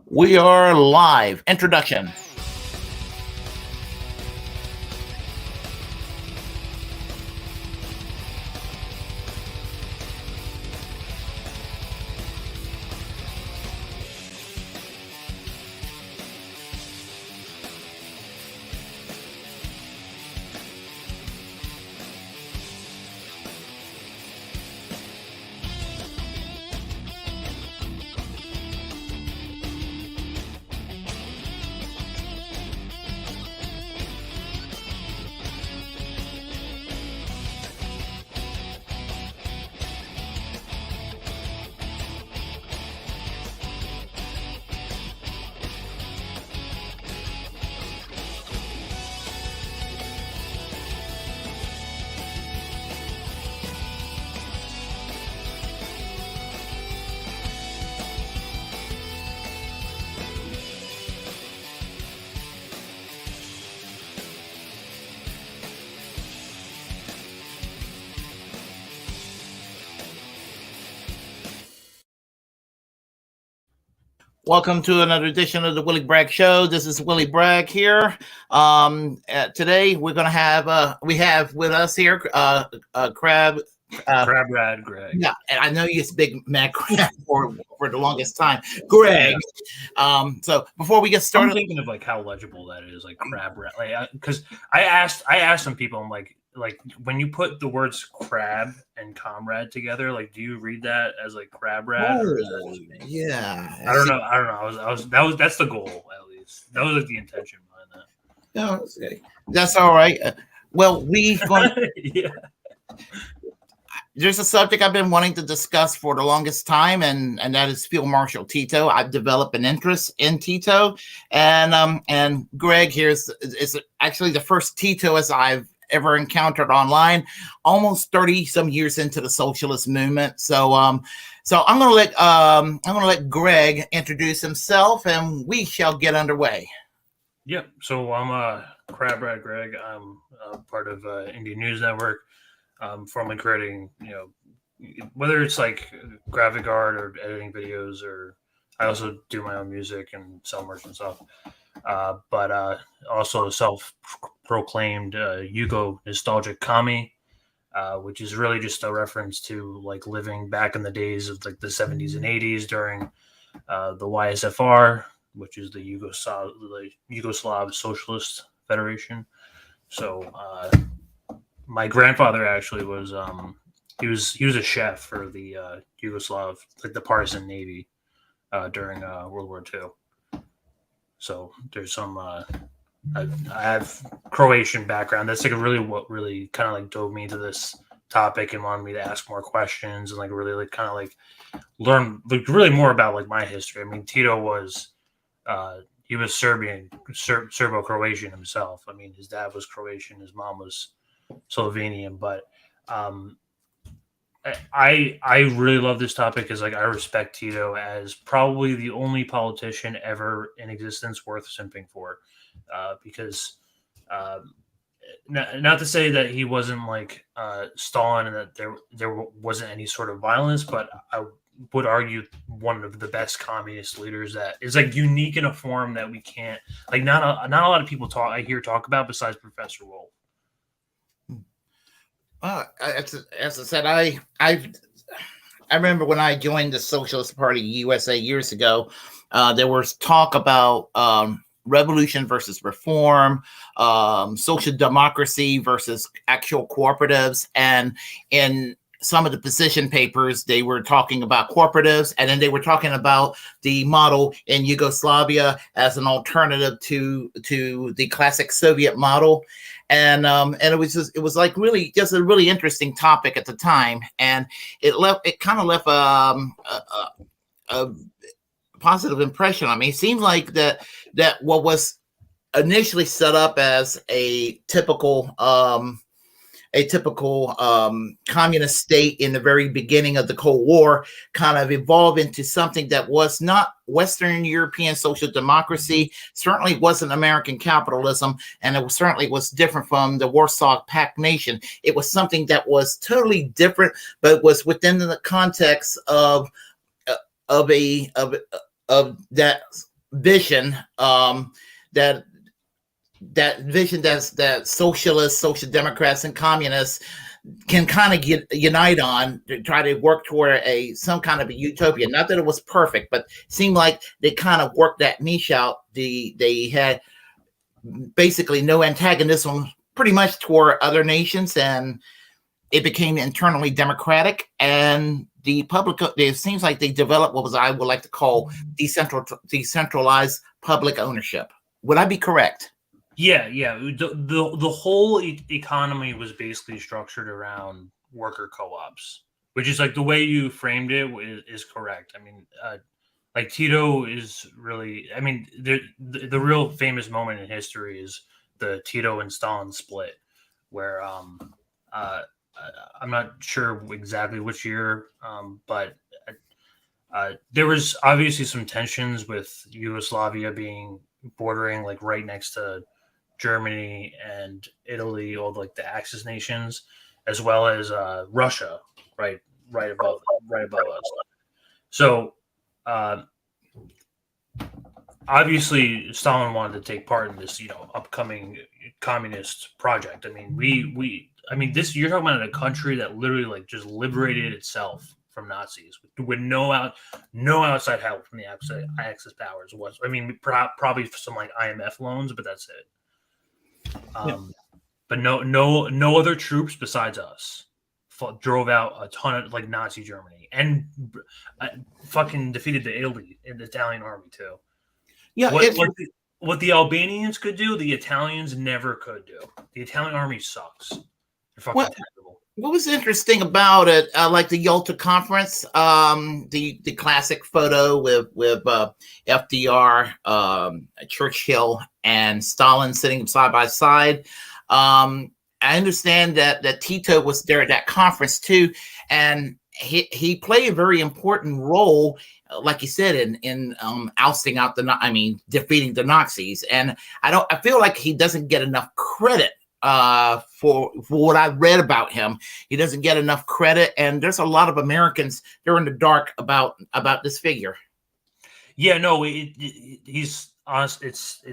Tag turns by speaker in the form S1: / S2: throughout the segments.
S1: We are live. Introduction. Welcome to another edition of the Willie Bragg Show. This is Willie Bragg here. Today we're going to have we have with us here Crarade
S2: Greg.
S1: Yeah, and I know you're a big Mad Crab for the longest time, Greg. So before we get started,
S2: I'm thinking of like how legible that is, like Crarade, like because I asked some people, I'm like when you put the words crab and comrade together, like do you read that as like Crarade?
S1: Oh, yeah.
S2: I don't know. That's the goal, at least. That was like the intention behind that.
S1: No, that's all right. Well, we're going.
S2: Yeah.
S1: There's a subject I've been wanting to discuss for the longest time, and that is Field Marshal Tito. I've developed an interest in Tito, and Greg here is actually the first Tito as I've ever encountered online, almost 30 some years into the socialist movement. So I'm gonna let Greg introduce himself, and we shall get underway.
S2: Yep. So I'm Crarade Greg. I'm part of Indian News Network. Formerly creating, whether it's like graphic art or editing videos, or I also do my own music and sell merch and stuff. But also self-proclaimed Yugo nostalgic commie, which is really just a reference to like living back in the days of like the 70s and 80s during the YSFR, which is the Yugoslav Socialist Federation. So my grandfather actually was he was a chef for the Yugoslav, like the partisan navy during World War II. So there's some I have Croatian background. That's like what really kind of like dove me into this topic and wanted me to ask more questions and like really like kind of like learn like really more about like my history. I mean, Tito was he was Serbo-Croatian himself. I mean, his dad was Croatian, his mom was Slovenian, but I really love this topic because like I respect Tito as probably the only politician ever in existence worth simping for, because not to say that he wasn't like Stalin and that there wasn't any sort of violence, but I would argue one of the best communist leaders that is like unique in a form that we can't like not a lot of people talk about besides Professor Wolf.
S1: As I said, I remember when I joined the Socialist Party USA years ago, there was talk about revolution versus reform, social democracy versus actual cooperatives, and in some of the position papers, they were talking about cooperatives, and then they were talking about the model in Yugoslavia as an alternative to the classic Soviet model. And it was like really just a really interesting topic at the time, and it kind of left a positive impression on me. It seemed like that what was initially set up as a typical communist state in the very beginning of the Cold War kind of evolved into something that was not Western European social democracy, certainly wasn't American capitalism, and it certainly was different from the Warsaw Pact nation. It was something that was totally different, but was within the context of that vision, that vision that socialists, social democrats, and communists can kind of unite on to try to work toward some kind of a utopia. Not that it was perfect, but it seemed like they kind of worked that niche out. They had basically no antagonism pretty much toward other nations, and it became internally democratic, and the public, it seems like they developed what I would like to call decentralized public ownership. Would I be correct?
S2: Yeah. The whole economy was basically structured around worker co-ops, which is like the way you framed it is correct. I mean, like Tito is really, I mean, the real famous moment in history is the Tito and Stalin split, where I'm not sure exactly which year, but there was obviously some tensions with Yugoslavia being bordering like right next to Germany and Italy, all like the Axis nations, as well as Russia, right above us. So obviously Stalin wanted to take part in this, upcoming communist project. I mean, I mean, this, you're talking about a country that literally like just liberated itself from Nazis with no outside help from the Axis powers. I mean, probably some like IMF loans, but that's it. But no other troops besides us drove out a ton of like Nazi Germany, and fucking defeated the Italian army too.
S1: Yeah,
S2: what the Albanians could do, the Italians never could do. The Italian army sucks. They're fucking terrible.
S1: What was interesting about it, like the Yalta Conference, the classic photo with FDR, Churchill, and Stalin sitting side by side. I understand that Tito was there at that conference too, and he played a very important role, like you said, in ousting out defeating the Nazis. And I feel like he doesn't get enough credit for what I read about him. He doesn't get enough credit, and there's a lot of Americans they're in the dark about this figure.
S2: Yeah, no, he's honest. It's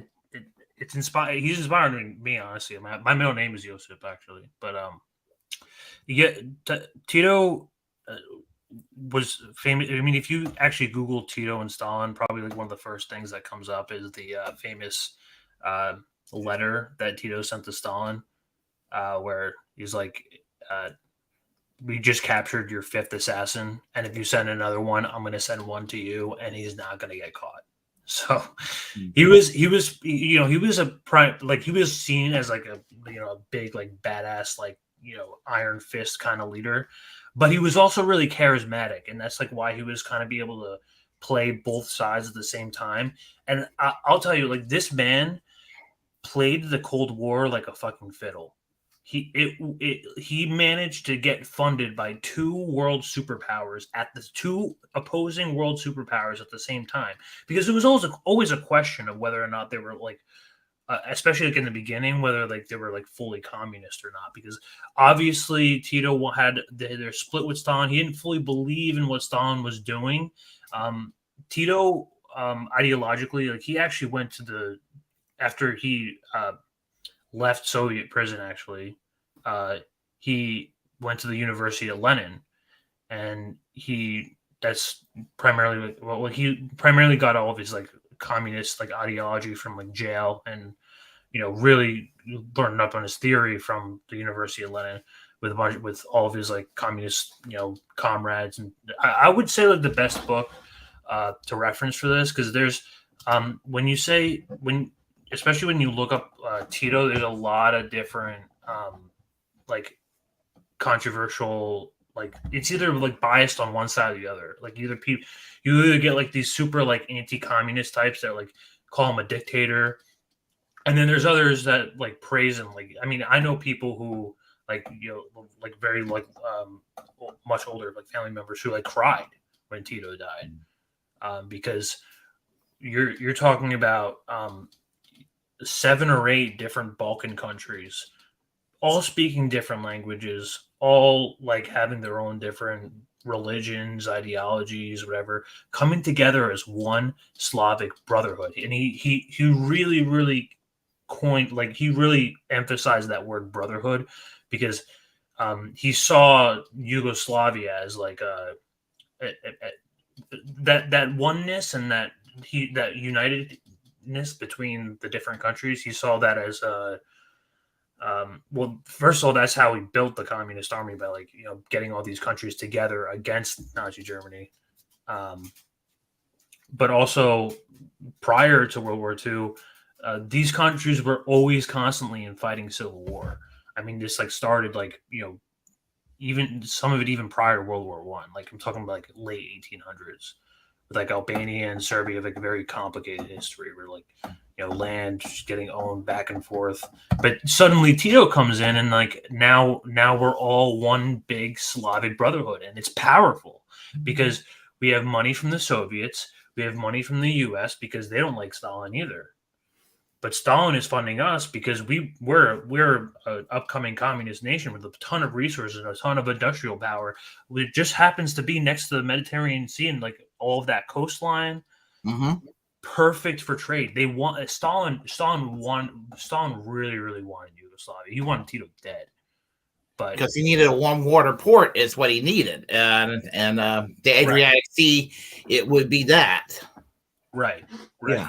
S2: inspiring. He's inspiring me, honestly. My middle name is Josef, actually, but Tito was famous. I mean, if you actually Google Tito and Stalin, probably like one of the first things that comes up is the famous letter that Tito sent to Stalin, where he's like, we just captured your fifth assassin, and if you send another one, I'm going to send one to you, and he's not going to get caught. So he was a prime, like he was seen as like a big like badass, like iron fist kind of leader, but he was also really charismatic, and that's like why he was kind of be able to play both sides at the same time. And I'll tell you, like, this man played the Cold War like a fucking fiddle. He managed to get funded by two world superpowers at the two opposing world superpowers at the same time, because it was always a question of whether or not they were like, especially like in the beginning, whether like they were like fully communist or not, because obviously Tito had their split with Stalin. He didn't fully believe in what Stalin was doing. Tito, ideologically, like he actually went to after he left Soviet prison, actually, he went to the University of Lenin, and he primarily got all of his like communist like ideology from like jail, and really learned up on his theory from the University of Lenin with all of his like communist comrades. And I would say like the best book to reference for this, because there's especially when you look up Tito, there's a lot of different like controversial, like it's either like biased on one side or the other. Like you either get like these super like anti-communist types that like call him a dictator, and then there's others that like praise him. Like, I mean, I know people who like like very like much older like family members who like cried when Tito died, because you're talking about 7 or 8 different Balkan countries, all speaking different languages, all like having their own different religions, ideologies, whatever, coming together as one Slavic brotherhood. And he really, really coined, like, he really emphasized that word brotherhood, because he saw Yugoslavia as like that oneness, and that unitedness between the different countries. He saw that as well, first of all, that's how he built the communist army, by, like, getting all these countries together against Nazi Germany. But also, prior to World War II, these countries were always constantly in fighting civil war. I mean, this like started like even some of it even prior to World War One. Like, I'm talking about like late 1800s, with like Albania and Serbia have like a very complicated history where, like, land just getting owned back and forth. But suddenly Tito comes in, and like now we're all one big Slavic brotherhood, and it's powerful because we have money from the Soviets, we have money from the U.S. because they don't like Stalin either. But Stalin is funding us because we're an upcoming communist nation with a ton of resources and a ton of industrial power. It just happens to be next to the Mediterranean Sea, and like all of that coastline, perfect for trade. They want Stalin really, really wanted Yugoslavia. He wanted Tito dead, but
S1: because he needed a warm water port is what he needed, and the Adriatic Sea, it would be that.
S2: Right.
S1: Yeah.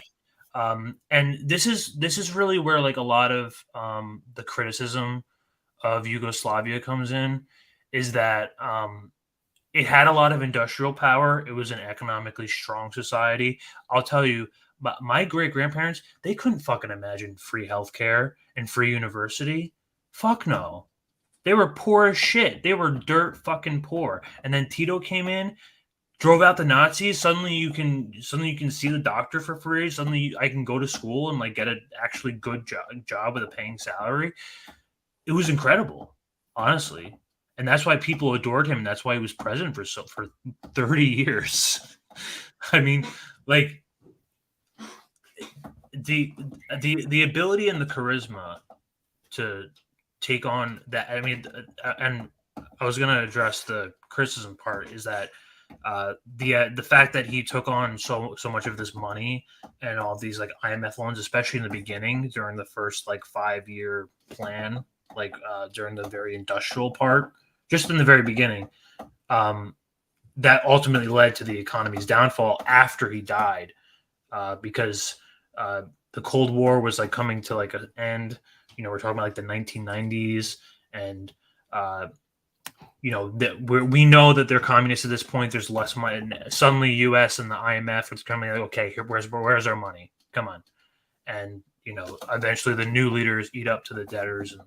S2: And this is really where like a lot of the criticism of Yugoslavia comes in, is that it had a lot of industrial power. It was an economically strong society. I'll tell you, my great-grandparents, they couldn't fucking imagine free healthcare and free university. Fuck no. They were poor as shit. They were dirt fucking poor. And then Tito came in, drove out the Nazis. Suddenly you can see the doctor for free. Suddenly I can go to school and like get an actually good job with a paying salary. It was incredible, honestly. And that's why people adored him. And that's why he was president for 30 years. I mean, like the ability and the charisma to take on that. I mean, and I was going to address the criticism part, is that the fact that he took on so much of this money and all these like IMF loans, especially in the beginning during the first like 5-year plan, like during the very industrial part, just in the very beginning, that ultimately led to the economy's downfall after he died, because the Cold War was like coming to like an end. We're talking about like the 1990s, and that we know that they're communists at this point. There's less money. Suddenly, U.S. and the IMF is coming like, okay, here, where's our money? Come on, and eventually the new leaders eat up to the debtors, and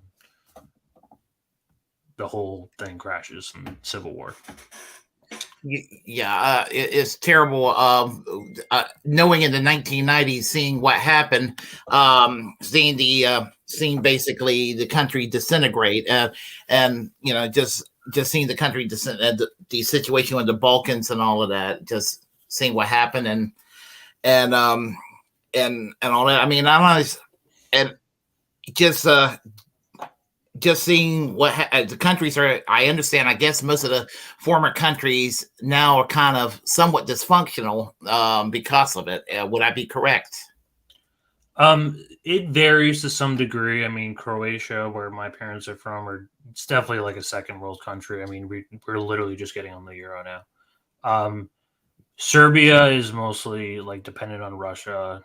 S2: the whole thing crashes in civil war.
S1: Yeah, it's terrible. Knowing in the 1990s, seeing what happened, seeing basically the country disintegrate, and just seeing the country the situation with the Balkans and all of that, just seeing what happened, and all that. I mean, just seeing what the countries are. I understand. I guess most of the former countries now are kind of somewhat dysfunctional because of it. Would I be correct?
S2: It varies to some degree. I mean, Croatia, where my parents are from, it's definitely like a second world country. I mean, we're literally just getting on the euro now. Serbia is mostly like dependent on Russia.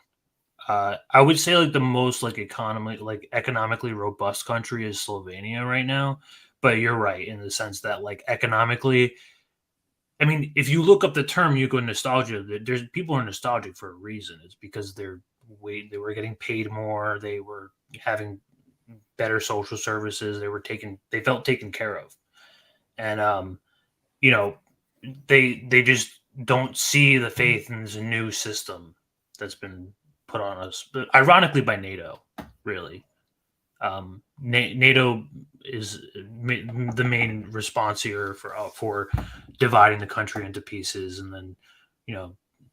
S2: I would say like the most like economically robust country is Slovenia right now. But you're right in the sense that like economically, I mean, if you look up the term Yugo nostalgia, there's people are nostalgic for a reason. It's because they were getting paid more, they were having better social services, they felt taken care of, and they just don't see the faith in this new system that's been put on us, but ironically by NATO, really. NATO is the main response here for dividing the country into pieces, and then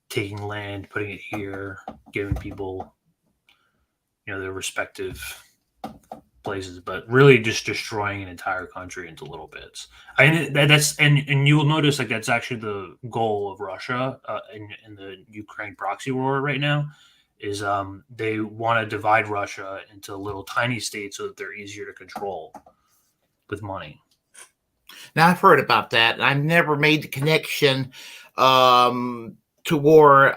S2: taking land, putting it here, giving people their respective places, but really just destroying an entire country into little bits. And you will notice like that's actually the goal of Russia in the Ukraine proxy war right now. Is they want to divide Russia into little tiny states so that they're easier to control with money.
S1: Now I've heard about that. I've never made the connection toward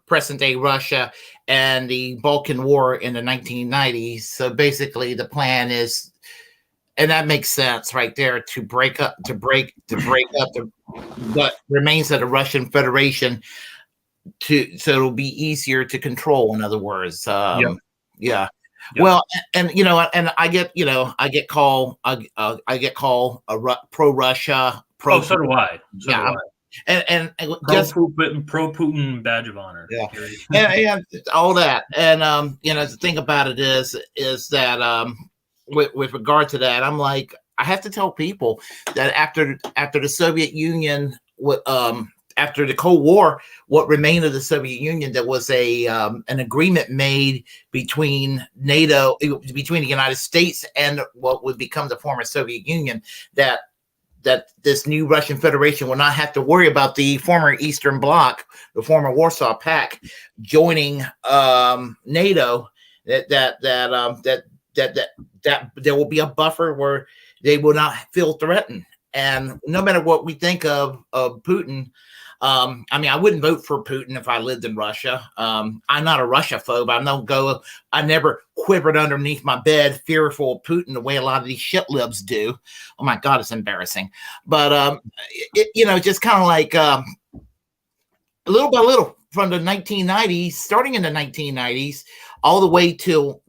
S1: present day Russia and the Balkan War in the 1990s. So basically, the plan is, and that makes sense right there, to break up what remains of the Russian Federation, so it'll be easier to control. In other words,
S2: Yep.
S1: yeah.
S2: Yep.
S1: Well, and I get called pro Russia.
S2: So do I. So
S1: yeah,
S2: do I.
S1: And
S2: pro Putin badge of honor.
S1: Yeah, and all that. And the thing about it is that with regard to that, I'm like, I have to tell people that after the Soviet Union, after the Cold War, what remained of the Soviet Union, there was an agreement made between NATO, between the United States and what would become the former Soviet Union, that this new Russian Federation will not have to worry about the former Eastern Bloc, the former Warsaw Pact, joining NATO. That there will be a buffer where they will not feel threatened. And no matter what we think of Putin, I mean, I wouldn't vote for Putin if I lived in Russia. I'm not a Russia-phobe. I never quivered underneath my bed, fearful of Putin the way a lot of these shit libs do. Oh my God, it's embarrassing. But just kind of like little by little from the 1990s, starting in the 1990s, all the way till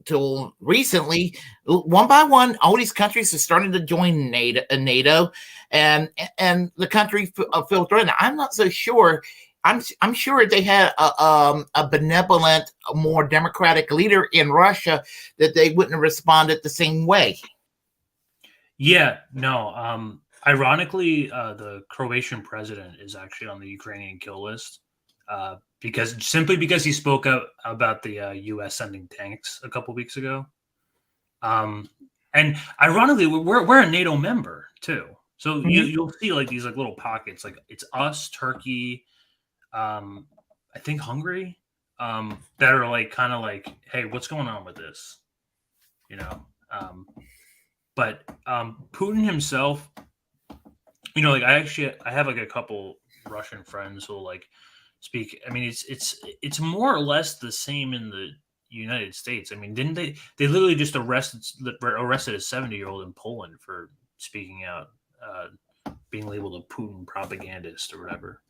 S1: recently, one by one, all these countries are starting to join NATO, and the country feel threatened. I'm not so sure. I'm sure they had a benevolent, more democratic leader in Russia, that they wouldn't have responded the same way.
S2: Yeah, no. Ironically, the Croatian president is actually on the Ukrainian kill list. Because he spoke about the U.S. sending tanks a couple weeks ago, and ironically, we're a NATO member too. So you'll see like these like little pockets, like it's us, Turkey, I think Hungary, that are like kind of like, hey, what's going on with this, But Putin himself, like I have like a couple Russian friends who like speak. I mean, it's more or less the same in the United States. I mean, didn't they literally just arrested a 70-year-old in Poland for speaking out, being labeled a Putin propagandist or whatever.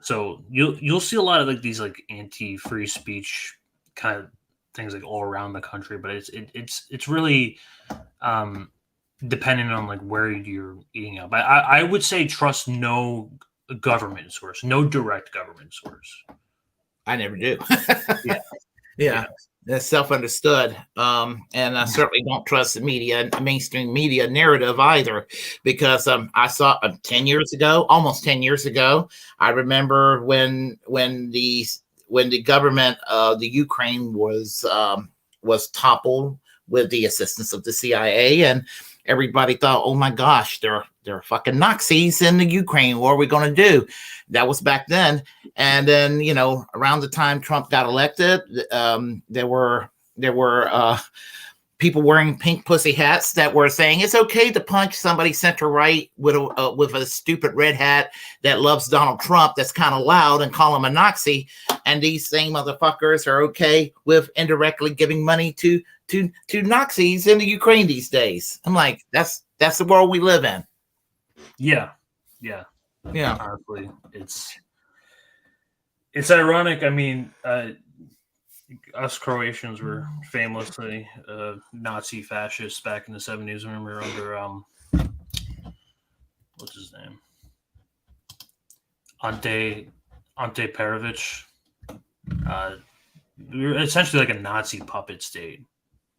S2: So you'll see a lot of like these like anti-free speech kind of things like all around the country, but it's really dependent on like where you're eating out. But I would say trust no government source, no direct government source.
S1: I never do.
S2: Yeah.
S1: Yeah. That's self-understood. And I certainly don't trust the media, mainstream media narrative either, because I saw 10 years ago, almost 10 years ago, I remember when the government of the Ukraine was toppled with the assistance of the CIA, and everybody thought, oh my gosh, there are fucking Nazis in the Ukraine. What are we going to do? That was back then. And then, around the time Trump got elected, there were people wearing pink pussy hats that were saying it's okay to punch somebody center right with a stupid red hat that loves Donald Trump, that's kind of loud, and call him a Nazi. And these same motherfuckers are okay with indirectly giving money to Nazis in the Ukraine these days. I'm like, that's the world we live in.
S2: Yeah. Honestly, it's ironic. I mean, us Croatians were famously Nazi fascists back in the 70s. I remember under what's his name, Ante Perovic. We were essentially like a Nazi puppet state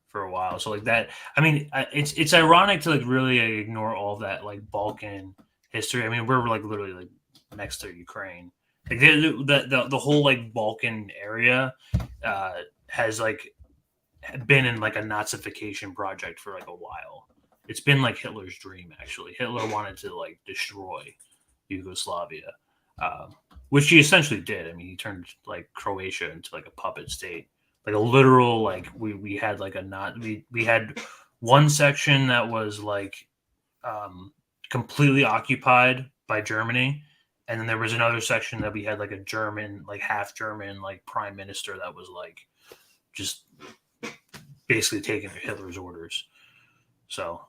S2: for a while. So like that, I mean, it's ironic to like really ignore all that like Balkan history. I mean, we're like literally like next to Ukraine. Like the whole like Balkan area has like been in like a Nazification project for like a while. It's been like Hitler's dream. Actually, Hitler wanted to like destroy Yugoslavia, which he essentially did. I mean, he turned like Croatia into like a puppet state, like a literal like we had like a not we had one section that was like completely occupied by Germany, and then there was another section that we had like a German, like half German, like prime minister that was like just basically taking Hitler's orders. So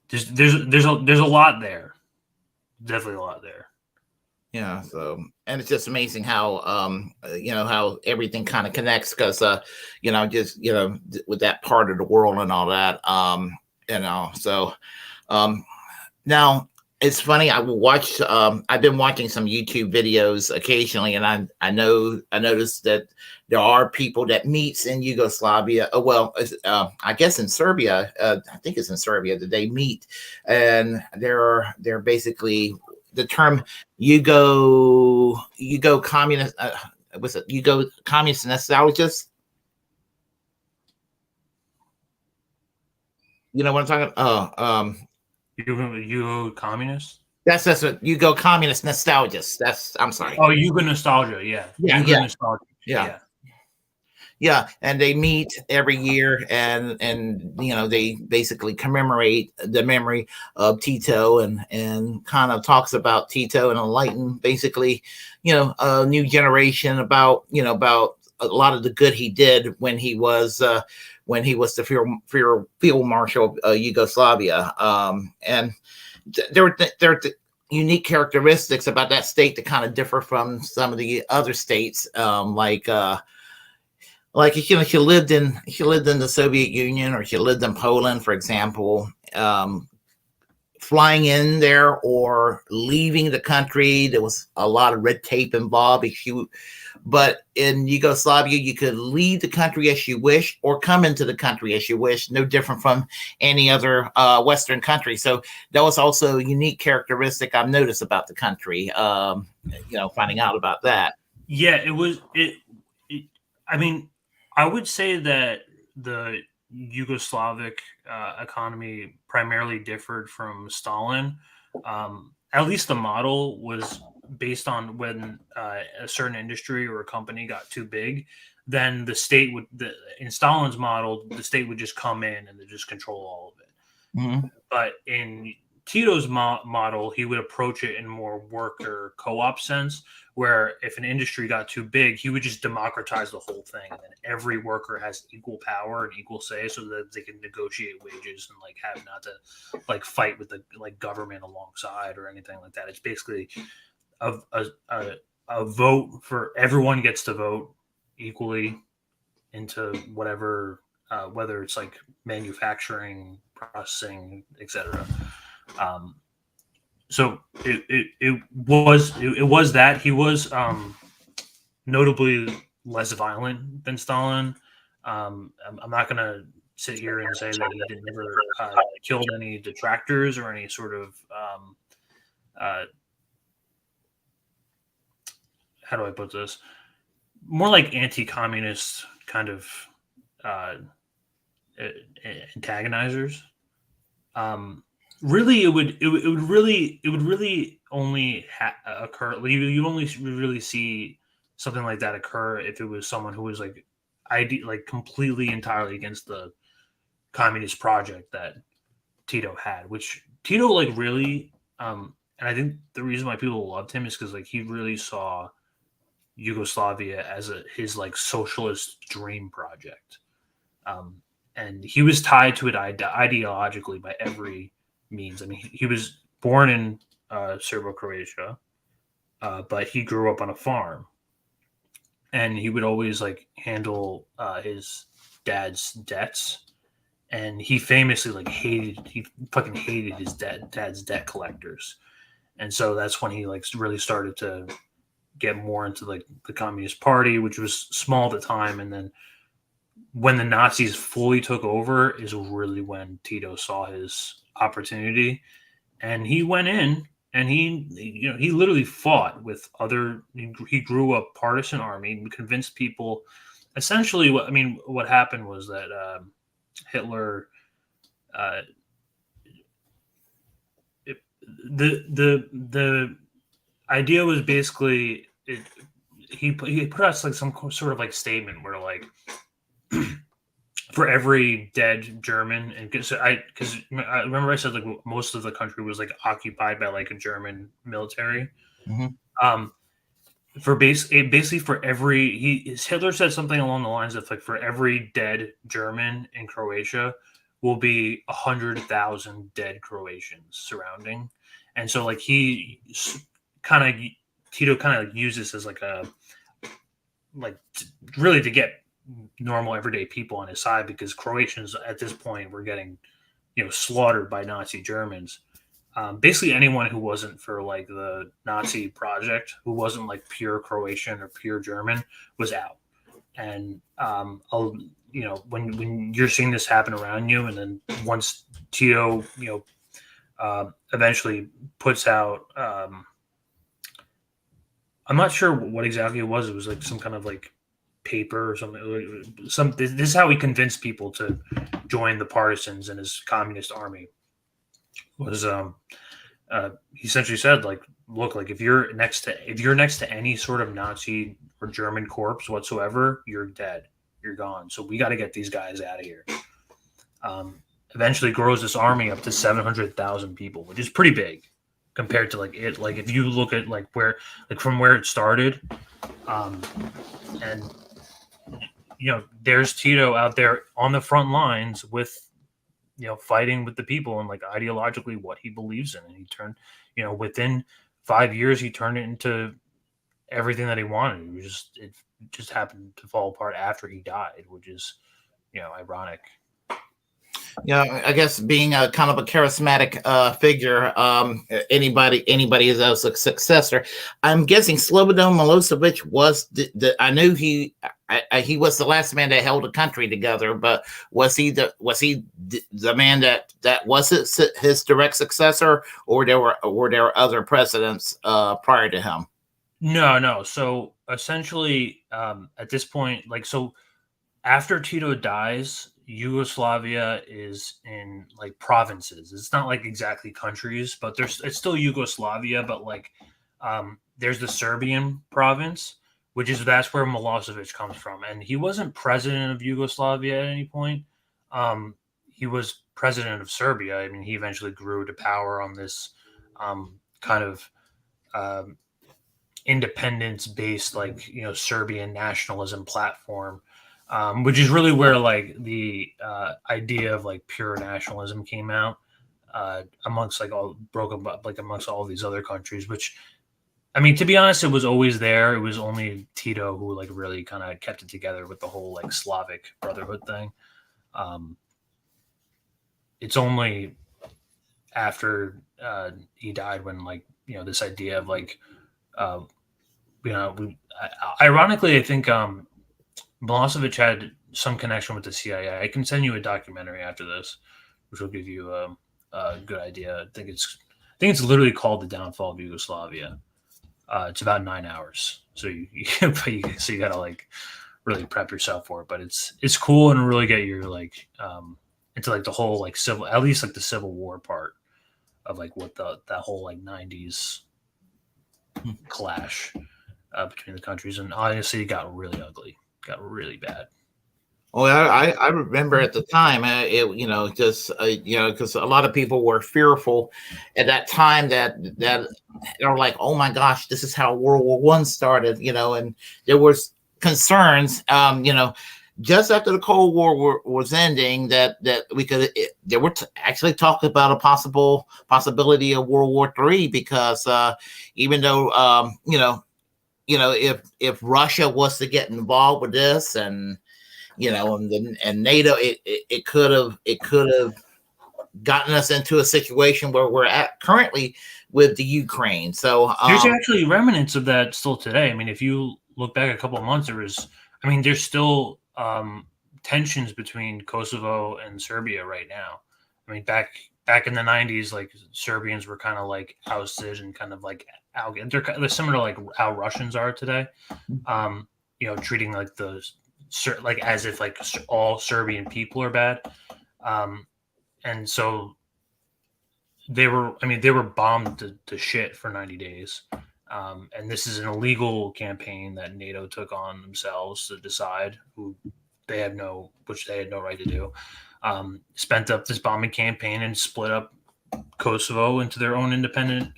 S2: there's a lot there, definitely a lot there.
S1: Yeah. So, and it's just amazing how how everything kind of connects because just with that part of the world and all that. So now it's funny. I've been watching some YouTube videos occasionally, and I noticed that there are people that meets in Yugoslavia. I guess in Serbia. I think it's in Serbia that they meet, and they're basically the term Yugo communist. Was it Yugo communist nostalgists? You know what I'm talking? Oh,
S2: You communist?
S1: that's what Yugo communist nostalgists. I'm sorry.
S2: Oh, Yugo nostalgia. Yeah. Yugo nostalgia.
S1: Yeah, and they meet every year, and they basically commemorate the memory of Tito, and kind of talks about Tito and enlighten basically, a new generation about a lot of the good he did when he was the field marshal of Yugoslavia, and there are unique characteristics about that state that kind of differ from some of the other states, like if you lived in the Soviet Union, or if you lived in Poland, for example, flying in there or leaving the country, there was a lot of red tape involved. But in Yugoslavia, you could leave the country as you wish or come into the country as you wish, no different from any other Western country. So that was also a unique characteristic I've noticed about the country, finding out about that.
S2: Yeah, it was. I mean, I would say that the Yugoslavic economy primarily differed from Stalin. At least the model was based on when a certain industry or a company got too big, then the state would, in Stalin's model, the state would just come in and just control all of it.
S1: Mm-hmm.
S2: But in Tito's model, he would approach it in more worker co-op sense, where if an industry got too big, he would just democratize the whole thing, and then every worker has equal power and equal say, so that they can negotiate wages and like have not to like fight with the like government alongside or anything like that. It's basically a vote for everyone gets to vote equally into whatever, whether it's like manufacturing, processing, etc. So it was that he was notably less violent than Stalin. I'm not going to sit here and say that he never killed any detractors or any sort of how do I put this? More like anti-communist kind of antagonizers. Really, it would really only occur. You only really see something like that occur if it was someone who was like completely entirely against the communist project that Tito had, which Tito like really. And I think the reason why people loved him is because like he really saw Yugoslavia as his like socialist dream project, and he was tied to it ideologically by every means. I mean, he was born in Serbo-Croatia, but he grew up on a farm, and he would always like handle his dad's debts, and he famously he fucking hated his dad's debt collectors, and so that's when he like really started to get more into like the Communist Party, which was small at the time, and then when the Nazis fully took over is really when Tito saw his opportunity, and he went in and he literally fought with other. He grew a partisan army and convinced people essentially, what happened was that Hitler, uh, the idea was basically he put out like some sort of like statement where like for every dead German, and because I remember I said like most of the country was like occupied by like a German military.
S1: Mhm.
S2: For basically for every Hitler said something along the lines of like for every dead German in Croatia will be 100,000 dead Croatians surrounding, and so like kind of Tito kind of used this as like a really to get normal everyday people on his side because Croatians at this point were getting slaughtered by Nazi Germans. Basically, anyone who wasn't for like the Nazi project, who wasn't like pure Croatian or pure German, was out. And when you're seeing this happen around you, and then once Tito, eventually puts out, I'm not sure what exactly it was. It was like some kind of like paper or something. This is how he convinced people to join the partisans in his communist army. Was he essentially said like, look, like if you're next to any sort of Nazi or German corpse whatsoever, you're dead, you're gone. So we got to get these guys out of here. Eventually grows this army up to 700,000 people, which is pretty big compared to like it. Like if you look at like where like from where it started, and there's Tito out there on the front lines with fighting with the people and like ideologically what he believes in. And he turned, within 5 years, he turned it into everything that he wanted. It just happened to fall apart after he died, which is, ironic.
S1: Yeah, I guess being a kind of a charismatic figure, anybody is a successor. I'm guessing Slobodan Milosevic was I knew he was the last man that held the country together, but was he the man that was his direct successor, or were there other presidents prior to him?
S2: No. So essentially, at this point, after Tito dies, Yugoslavia is in like provinces. It's not like exactly countries, but it's still Yugoslavia. But there's the Serbian province, that's where Milosevic comes from, and he wasn't president of Yugoslavia at any point. He was president of Serbia. I mean, he eventually grew to power on this kind of independence-based, Serbian nationalism platform. Which is really where like the idea of like pure nationalism came out amongst amongst all these other countries. Which, I mean, to be honest, it was always there. It was only Tito who like really kind of kept it together with the whole like Slavic brotherhood thing. It's only after he died when this idea of ironically, I think Milosevic had some connection with the CIA. I can send you a documentary after this, which will give you a good idea. I think it's literally called "The Downfall of Yugoslavia." It's about 9 hours, so you gotta like really prep yourself for it. But it's cool and really get your into like the whole like civil, at least like the Civil War part of like what that whole like 90s clash between the countries, and honestly, it got really ugly. Got really bad.
S1: Well, I remember at the time, because a lot of people were fearful at that time that they're like, oh my gosh, this is how World War I started, and there was concerns, just after the Cold War was ending, that we could they were actually talking about a possibility of World War III, because even though if Russia was to get involved with this, and and NATO, it could have gotten us into a situation where we're at currently with the Ukraine. So
S2: there's actually remnants of that still today. I mean, if you look back a couple of months, there's still tensions between Kosovo and Serbia right now. I mean, back in the 90s, like Serbians were kind of like ousted and kind of like they're similar to like how Russians are today. Treating like the like as if like all Serbian people are bad, and so they were bombed to shit for 90 days. And this is an illegal campaign that NATO took on themselves to decide which they had no right to do. Spent up this bombing campaign and split up Kosovo into their own independent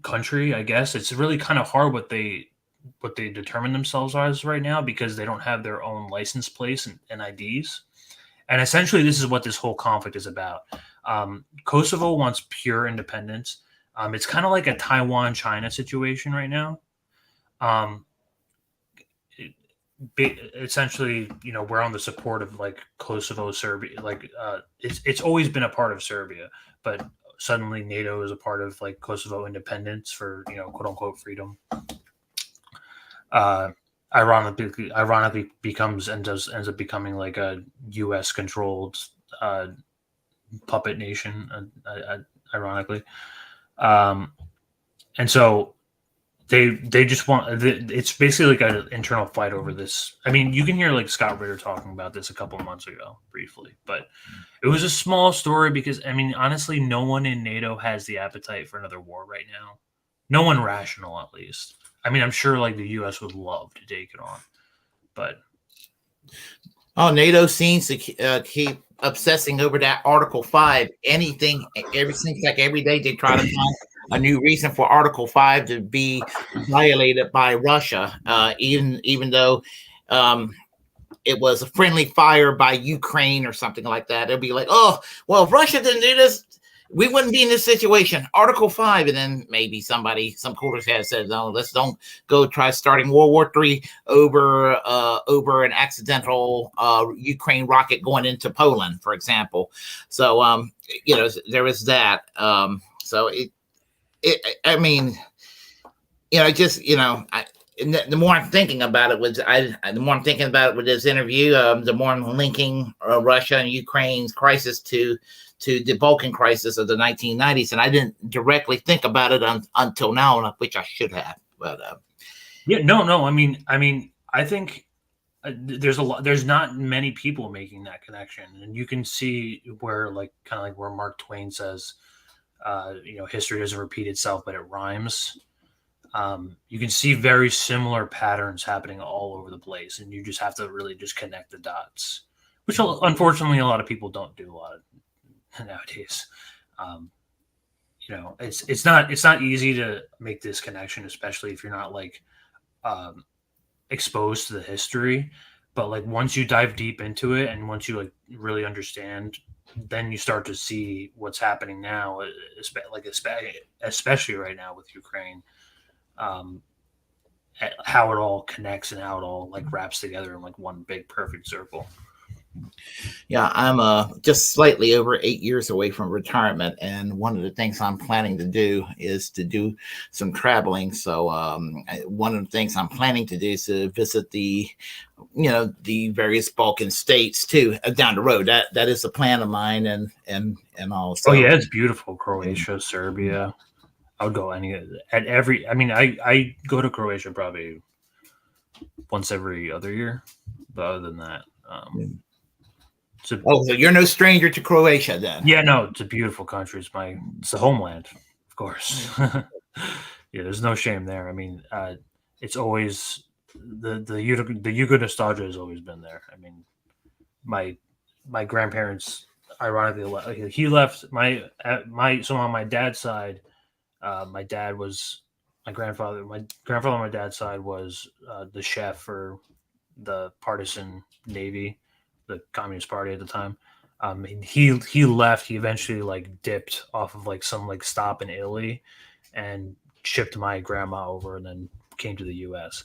S2: country. I guess it's really kind of hard what they determine themselves as right now, because they don't have their own license plates and IDs. And essentially, this is what this whole conflict is about. Kosovo wants pure independence. It's kind of like a Taiwan-China situation right now. Essentially, we're on the support of like Kosovo, Serbia. Like, it's always been a part of Serbia, but suddenly NATO is a part of like Kosovo independence for quote unquote freedom. Ironically ends up becoming like a U.S. controlled puppet nation. Ironically, and so they just want. It's basically like an internal fight over this. I mean, you can hear like Scott Ritter talking about this a couple of months ago briefly, but it was a small story because honestly, no one in NATO has the appetite for another war right now. No one rational, at least. I'm sure like the U.S. would love to take it on, but
S1: NATO seems to keep obsessing over that Article 5. Anything, seems like every day they try to find a new reason for Article 5 to be violated by Russia, even though it was a friendly fire by Ukraine or something like that. It'll be like, oh, well, if Russia didn't do this, we wouldn't be in this situation. Article 5, and then maybe some coolers had said, no, let's don't go try starting World War III over an accidental Ukraine rocket going into Poland, for example. So there was that. The more I'm thinking about it with this interview, the more I'm linking Russia and Ukraine's crisis to the Balkan crisis of the 1990s, and I didn't directly think about it until now, which I should have. But
S2: I think there's not many people making that connection, and you can see where where Mark Twain says, history doesn't repeat itself, but it rhymes. You can see very similar patterns happening all over the place, and you just have to really just connect the dots, which unfortunately a lot of people don't do a lot of nowadays. It's not easy to make this connection, especially if you're not exposed to the history. But once you dive deep into it, and once you really understand, then you start to see what's happening now, especially right now with Ukraine. How it all connects and how it all wraps together in one big perfect circle.
S1: Yeah, I'm just slightly over 8 years away from retirement, and one of the things I'm planning to do is to do some traveling. So one of the things I'm planning to do is to visit the various Balkan states too down the road. That is a plan of mine, and also.
S2: Oh yeah, it's beautiful. Croatia, Serbia. I would go I go to Croatia probably once every other year, but other than that,
S1: so you're no stranger to Croatia then?
S2: Yeah, no, it's a beautiful country. It's the homeland, of course. Yeah, there's no shame there. It's always the Yugo nostalgia has always been there. My grandparents, ironically, he left so on my dad's side. My grandfather on my dad's side was the chef for the partisan Navy, the Communist Party at the time. He left. He eventually dipped off of some stop in Italy and shipped my grandma over, and then came to the U.S.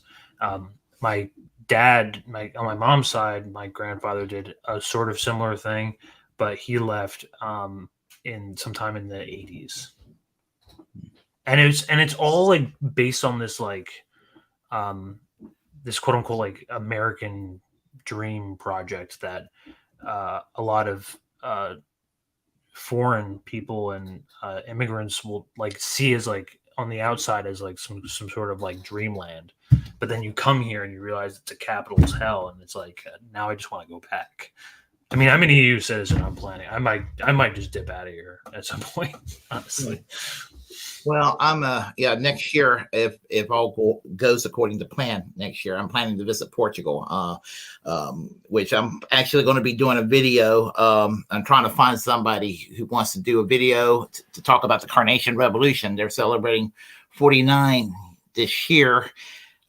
S2: My dad, on my mom's side, my grandfather did a sort of similar thing, but he left in sometime in the 80s. And it's all based on this this quote unquote American dream project that a lot of foreign people and immigrants will see as on the outside as some sort of dreamland. but then you come here and you realize it's a capitalist hell, and it's like now I just want to go back. I mean, I'm an EU citizen. I'm planning. I might just dip out of here at some point, honestly.
S1: Well, I'm next year, if all goes according to plan, next year I'm planning to visit Portugal, which I'm actually going to be doing a video. I'm trying to find somebody who wants to do a video to talk about the Carnation Revolution. They're celebrating 49 this year.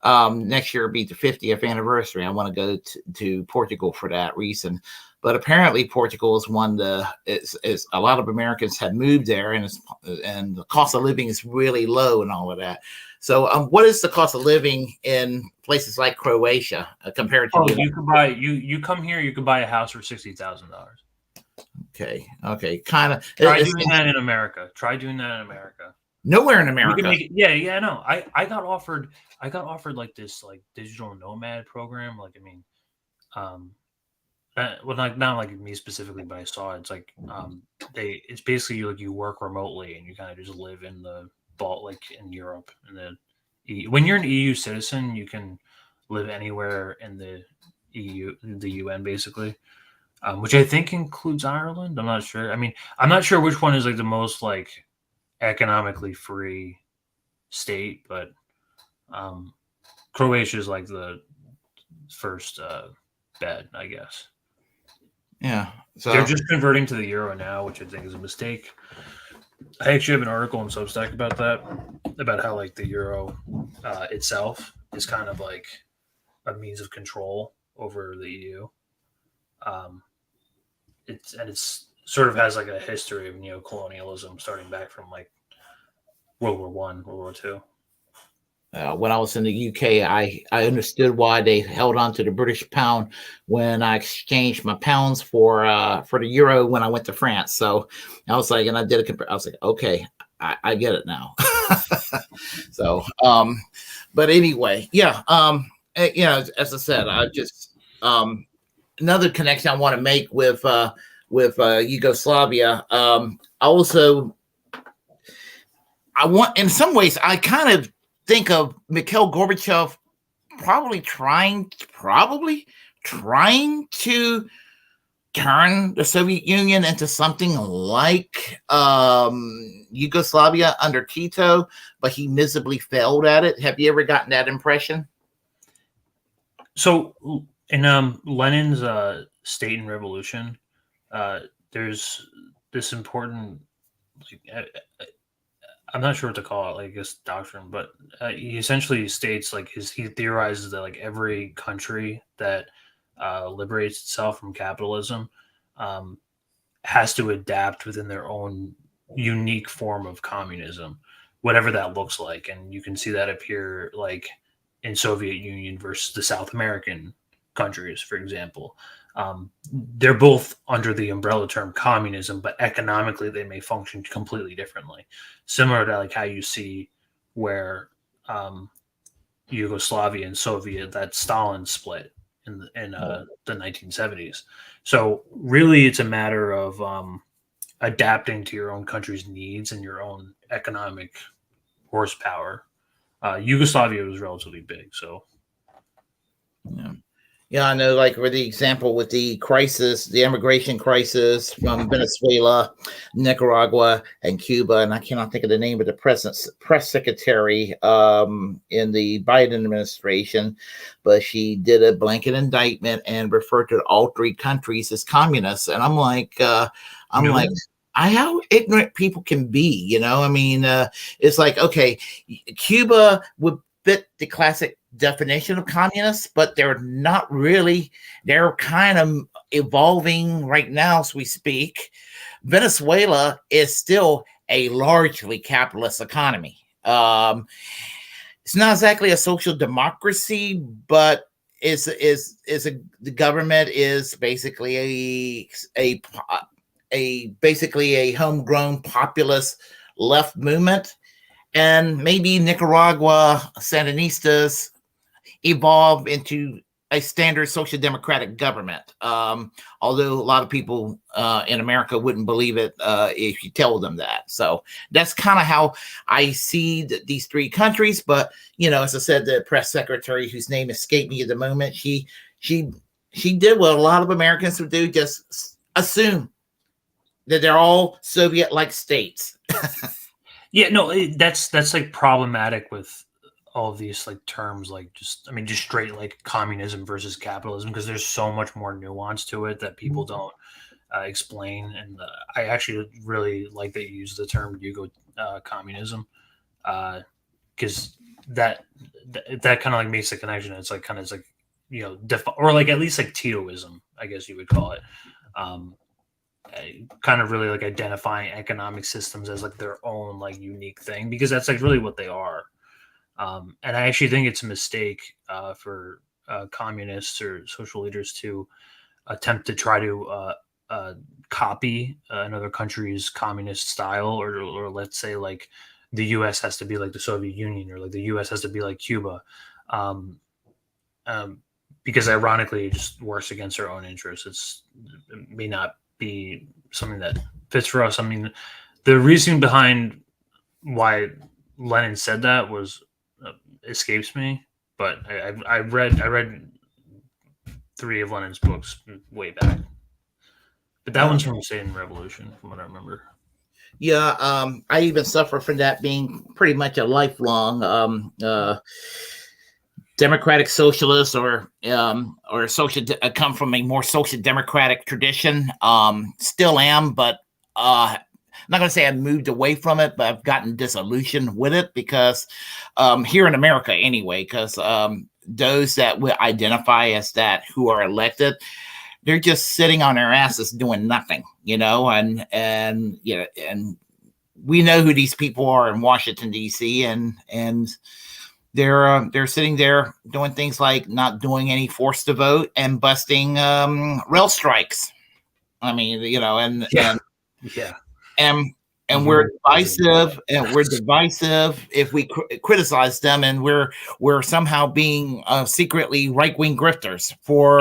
S1: Next year will be the 50th anniversary. I want to go to Portugal for that reason. But apparently Portugal is is a lot of Americans have moved there, and the cost of living is really low and all of that. So what is the cost of living in places like Croatia compared to?
S2: You can buy you come here, you can buy a house for $60,000.
S1: Okay, kind of.
S2: Try doing that in America.
S1: Nowhere in America.
S2: I know. I got offered like this like digital nomad program. Like, I mean, well, not like me specifically, but I saw it's like it's basically like you work remotely and you kind of just live in the like in Europe, and then when you're an EU citizen, you can live anywhere in the EU, the UN, basically, which I think includes Ireland. I'm not sure. I mean, I'm not sure which one is like the most like economically free state, but Croatia is like the first bet, I guess.
S1: Yeah, so
S2: they're just converting to the euro now, which I think is a mistake. I actually have an article in Substack about that, about how like the euro itself is kind of like a means of control over the EU. It's sort of has like a history of neocolonialism starting back from like World War I, World War II.
S1: When I was in the UK, I understood why they held on to the British pound when I exchanged my pounds for the euro when I went to France. So I was like, and I did I was like, okay, I get it now. So, but anyway, yeah, as I said, I just another connection I want to make with Yugoslavia. Also, I want, in some ways, I kind of think of Mikhail Gorbachev probably trying to turn the Soviet Union into something like Yugoslavia under Tito, but he miserably failed at it. Have you ever gotten that impression?
S2: So in Lenin's State and Revolution, there's this important, I'm not sure what to call it, like, I guess doctrine, but he essentially states like he theorizes that like every country that liberates itself from capitalism has to adapt within their own unique form of communism, whatever that looks like. And you can see that appear like in Soviet Union versus the South American countries, for example. They're both under the umbrella term communism, but economically they may function completely differently. Similar to like how you see where Yugoslavia and Soviet, that Stalin split in the 1970s. So really, it's a matter of adapting to your own country's needs and your own economic horsepower. Yugoslavia was relatively big, so
S1: yeah. Yeah, I know, like for the example with the crisis, the immigration crisis from Venezuela, Nicaragua, and Cuba, and I cannot think of the name of the press secretary in the Biden administration, but she did a blanket indictment and referred to all three countries as communists. And I'm like, how ignorant people can be, I mean, it's like, okay, Cuba would fit the classic definition of communists, but they're not really. They're kind of evolving right now as we speak. Venezuela is still a largely capitalist economy. It's not exactly a social democracy, but the government is basically a homegrown populist left movement. And maybe Nicaragua Sandinistas evolve into a standard social democratic government. Although a lot of people in America wouldn't believe it if you tell them that. So that's kind of how I see these three countries. But as I said, the press secretary, whose name escaped me at the moment, she did what a lot of Americans would do: just assume that they're all Soviet-like states.
S2: Yeah, no, that's like problematic with all of these like terms, like just straight like communism versus capitalism, because there's so much more nuance to it that people don't explain. And I actually really like that you use the term Yugo communism, because that kind of like makes the connection. It's like kind of like or like at least like Titoism, I guess you would call it. Kind of really like identifying economic systems as like their own like unique thing, because that's like really what they are. And I actually think it's a mistake for communists or social leaders to attempt to try to copy another country's communist style, or let's say like the U.S. has to be like the Soviet Union, or like the U.S. has to be like Cuba, because ironically it just works against their own interests. It may not be something that fits for us. I mean, the reason behind why Lenin said that was escapes me, but I read 3 of Lenin's books way back, but that one's from Satan Revolution, from what I remember.
S1: Yeah, I even suffer from that being pretty much a lifelong democratic socialist, or social. I come from a more social democratic tradition. Still am, but I'm not going to say I've moved away from it, but I've gotten disillusioned with it, because here in America anyway, because those that would identify as that, who are elected, they're just sitting on their asses doing nothing, and we know who these people are in Washington, D.C., and they're sitting there doing things like not doing any forced to vote and busting rail strikes. I mean, and we're divisive, if we criticize them, and we're somehow being secretly right-wing grifters.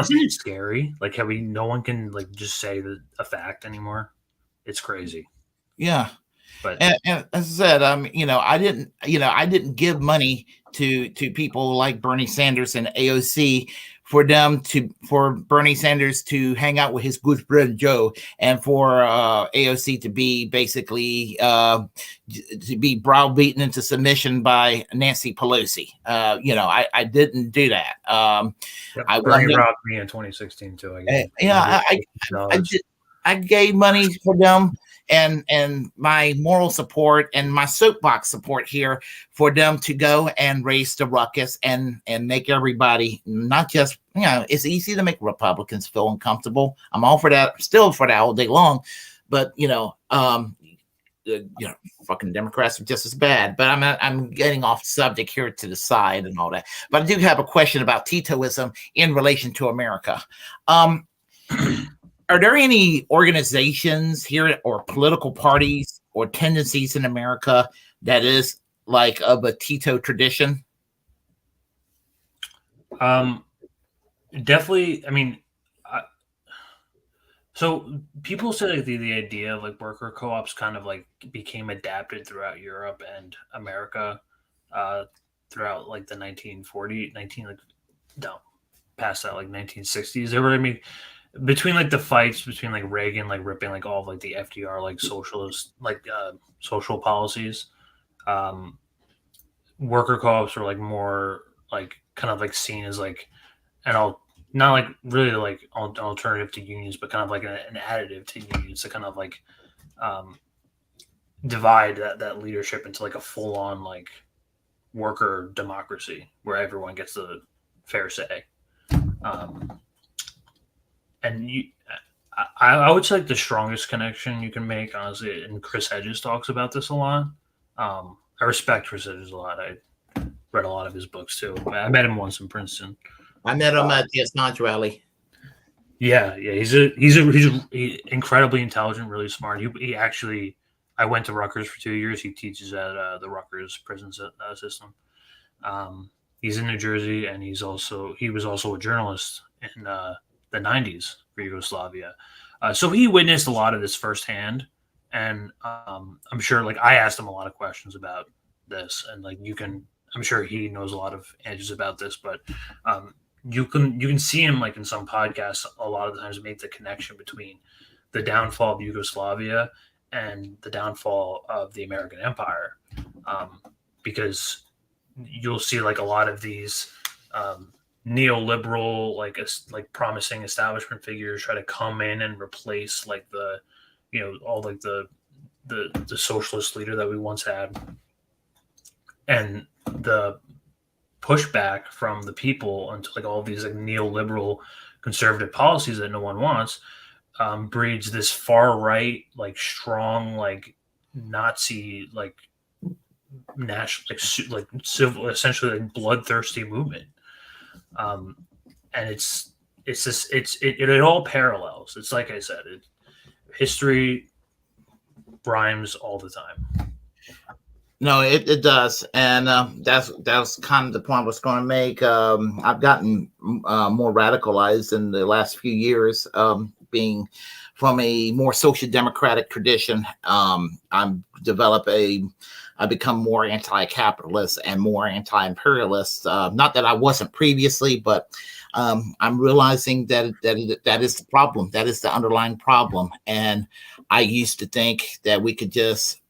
S2: Isn't it scary? Like no one can like just say a fact anymore. It's crazy.
S1: Yeah.
S2: But
S1: and as I said, I didn't give money to people like Bernie Sanders and AOC for Bernie Sanders to hang out with his good friend Joe, and for AOC to be basically to be browbeaten into submission by Nancy Pelosi. I didn't do that.
S2: Bernie robbed me in 2016 too.
S1: I gave money for them, and my moral support and my soapbox support here for them to go and raise the ruckus and make everybody, not just, it's easy to make Republicans feel uncomfortable. I'm all for that, still for that all day long, but fucking Democrats are just as bad. But I'm getting off subject here to the side and all that. But I do have a question about Titoism in relation to America. Are there any organizations here, or political parties or tendencies in America that is like of a Tito tradition?
S2: Definitely. I mean, so people say like the idea of like worker co-ops kind of like became adapted throughout Europe and America throughout like the 1960s. There were, between like the fights between like Reagan like ripping like all of like the FDR like socialist like social policies, worker co-ops were like more like kind of like seen as like not like really like an alternative to unions, but kind of like an additive to unions to kind of like divide that leadership into like a full-on like worker democracy where everyone gets the fair say. And I would say like the strongest connection you can make, honestly, and Chris Hedges talks about this a lot. I respect Chris Hedges a lot. I read a lot of his books too. I met him once in Princeton.
S1: I met him at the Assange rally.
S2: Yeah, he's incredibly intelligent, really smart. He actually, I went to Rutgers for 2 years. He teaches at the Rutgers prison system. He's in New Jersey, and he was also a journalist in the '90s for Yugoslavia. So he witnessed a lot of this firsthand, and I'm sure, like, I asked him a lot of questions about this, and like I'm sure he knows a lot of answers about this, but um, you can see him, like, in some podcasts a lot of the times, make the connection between the downfall of Yugoslavia and the downfall of the American Empire, because you'll see, like, a lot of these um, neoliberal, like promising establishment figures try to come in and replace, like, all, like, the socialist leader that we once had, and the pushback from the people onto, like, all these, like, neoliberal conservative policies that no one wants, breeds this far right, like, strong, like, Nazi, like, national, like civil, essentially, like, bloodthirsty movement. um and it all parallels. It's like I said, history rhymes all the time.
S1: No, it does, and that's kind of the point I was going to make. I've gotten more radicalized in the last few years, being from a more social democratic tradition. I become more anti-capitalist and more anti-imperialist. Not that I wasn't previously, but I'm realizing that is the problem. That is the underlying problem, and I used to think that we could just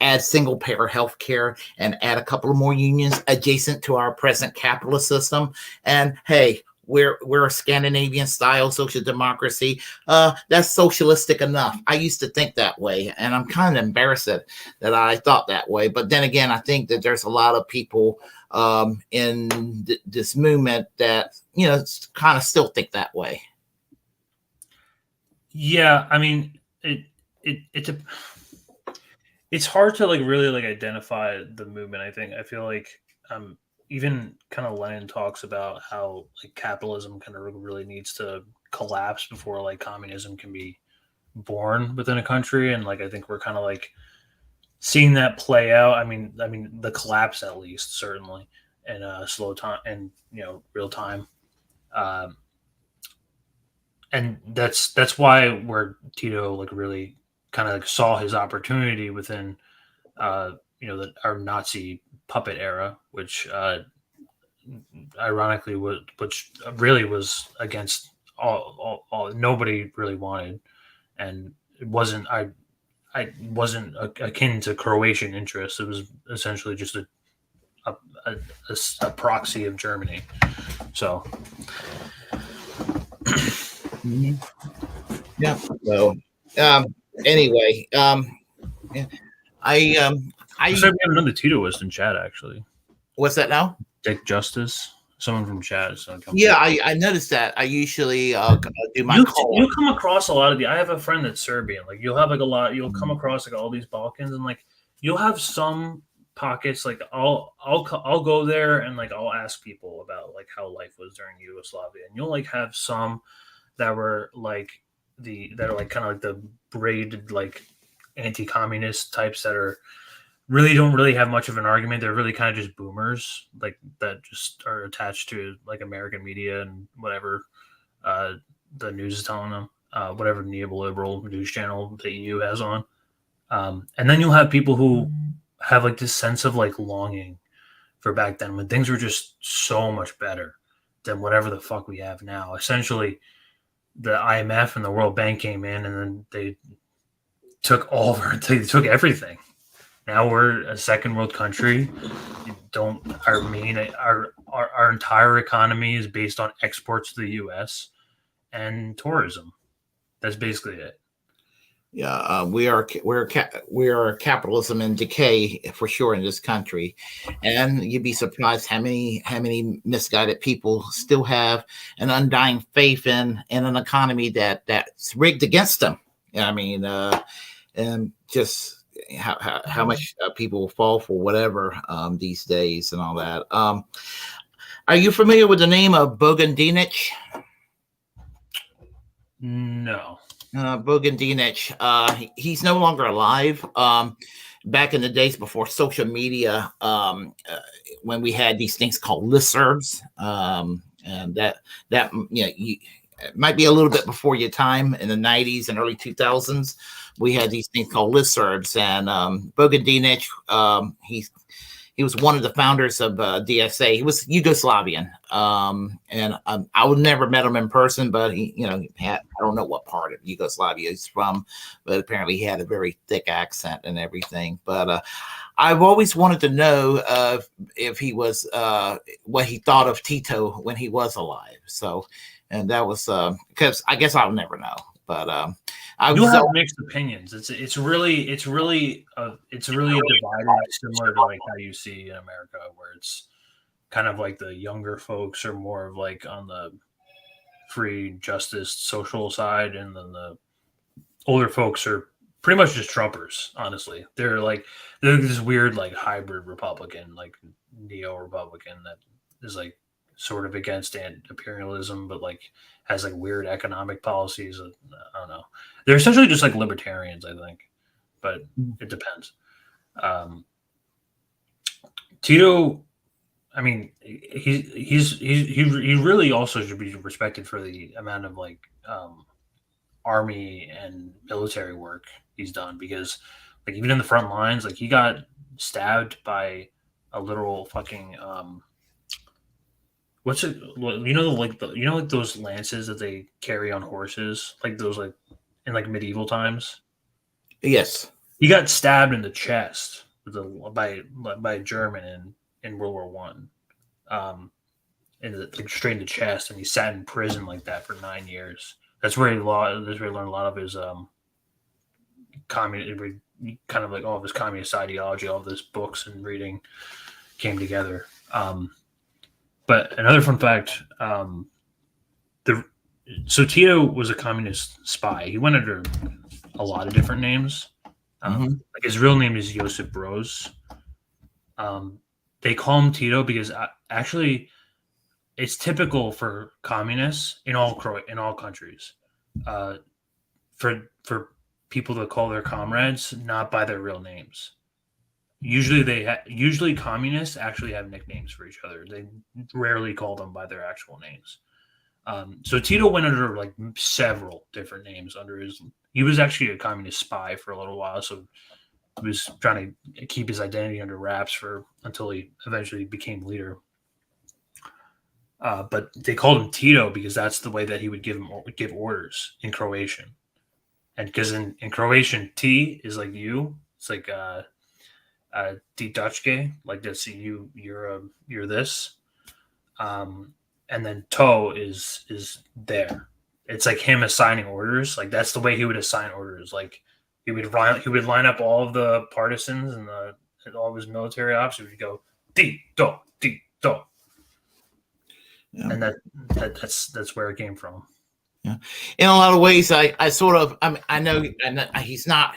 S1: add single payer health care and add a couple of more unions adjacent to our present capitalist system. And hey, we're a Scandinavian style social democracy. That's socialistic enough. I used to think that way, and I'm kind of embarrassed that I thought that way. But then again, I think that there's a lot of people in this movement that kind of still think that way.
S2: Yeah, I mean, it's hard to, like, really, like, identify the movement. I feel like even kind of Lenin talks about how, like, capitalism kind of really needs to collapse before, like, communism can be born within a country, and, like, I think we're kind of, like, seeing that play out. I mean the collapse, at least, certainly, in slow time and real time. um and that's why where Tito, like, really kind of, like, saw his opportunity within our Nazi puppet era, which ironically which really was against all nobody really wanted, and it wasn't I wasn't akin to Croatian interests. It was essentially just a, a, a proxy of Germany. So
S1: Mm-hmm. Yeah. So anyway, yeah, I
S2: we have another Titoist in chat, actually.
S1: what's that now?
S2: Dick Justice, someone from chat. So
S1: Yeah, I noticed that. I usually do my call.
S2: You'll come across a lot of I have a friend that's Serbian. Like, you'll have, like, a lot. You'll come across, like, all these Balkans, and, like, you'll have some pockets. Like, I'll go there, and, like, I'll ask people about, like, how life was during Yugoslavia, and you'll, like, have some that were like that are, like, kind of like the braided, like, anti-communist types that don't really have much of an argument. They're really kind of just boomers, like, that just are attached to, like, American media and whatever the news is telling them, whatever neoliberal news channel the EU has on. And then you'll have people who have, like, this sense of, like, longing for back then, when things were just so much better than whatever the fuck we have now. Essentially, the IMF and the World Bank came in, and then they took they took everything. Now we're a second world country. Our entire economy is based on exports to the U.S. and tourism. That's basically it.
S1: Yeah, we're capitalism in decay for sure in this country, and you'd be surprised how many misguided people still have an undying faith in an economy that's rigged against them. I mean, and just how much people fall for whatever these days and all that. Are you familiar with the name of Bogan Dinic?
S2: No.
S1: Bogan Dinic, he's no longer alive. back in the days before social media, when we had these things called listservs, and that it might be a little bit before your time in the 90s and early 2000s. We had these things called listservs, and Bogadinic, he was one of the founders of DSA. He was Yugoslavian, and I would never met him in person, but he had, I don't know what part of Yugoslavia he's from, but apparently he had a very thick accent and everything. But I've always wanted to know if he was what he thought of Tito when he was alive. So, and that was because I guess I'll never know. But I
S2: do have mixed opinions. It's really divided, similar to like how you see in America, where it's kind of like the younger folks are more of like on the free justice social side, and then the older folks are pretty much just Trumpers. Honestly, they're this weird like hybrid Republican, like neo Republican that is like sort of against imperialism, but like has like weird economic policies. I don't know. They're essentially just like libertarians, I think, but it depends. Tito, I mean, he really also should be respected for the amount of like army and military work he's done, because like even in the front lines, like he got stabbed by a literal fucking what's it? Like those lances that they carry on horses, like those like in like medieval times.
S1: Yes,
S2: he got stabbed in the chest by a German in World War One, and like straight in the chest, and he sat in prison like that for 9 years. That's where he learned a lot of his kind of like all of his communist ideology, all of his books and reading came together. But another fun fact, so Tito was a communist spy. He went under a lot of different names. Like his real name is Josef Broz. They call him Tito because actually it's typical for communists in all countries for people to call their comrades not by their real names. Usually communists actually have nicknames for each other. They rarely call them by their actual names. So Tito went under like several different names he was actually a communist spy for a little while. So he was trying to keep his identity under wraps until he eventually became leader. But they called him Tito because that's the way that he would give orders in Croatian. And because in Croatian, T is like you. It's like Ti Dutchke, like that's you're this, and then To is there. It's like him assigning orders. Like that's the way he would assign orders. Like he would line up all of the partisans and all of his military ops. He would go Tito, Tito, and that's where it came from.
S1: Yeah. In a lot of ways, I I know he's not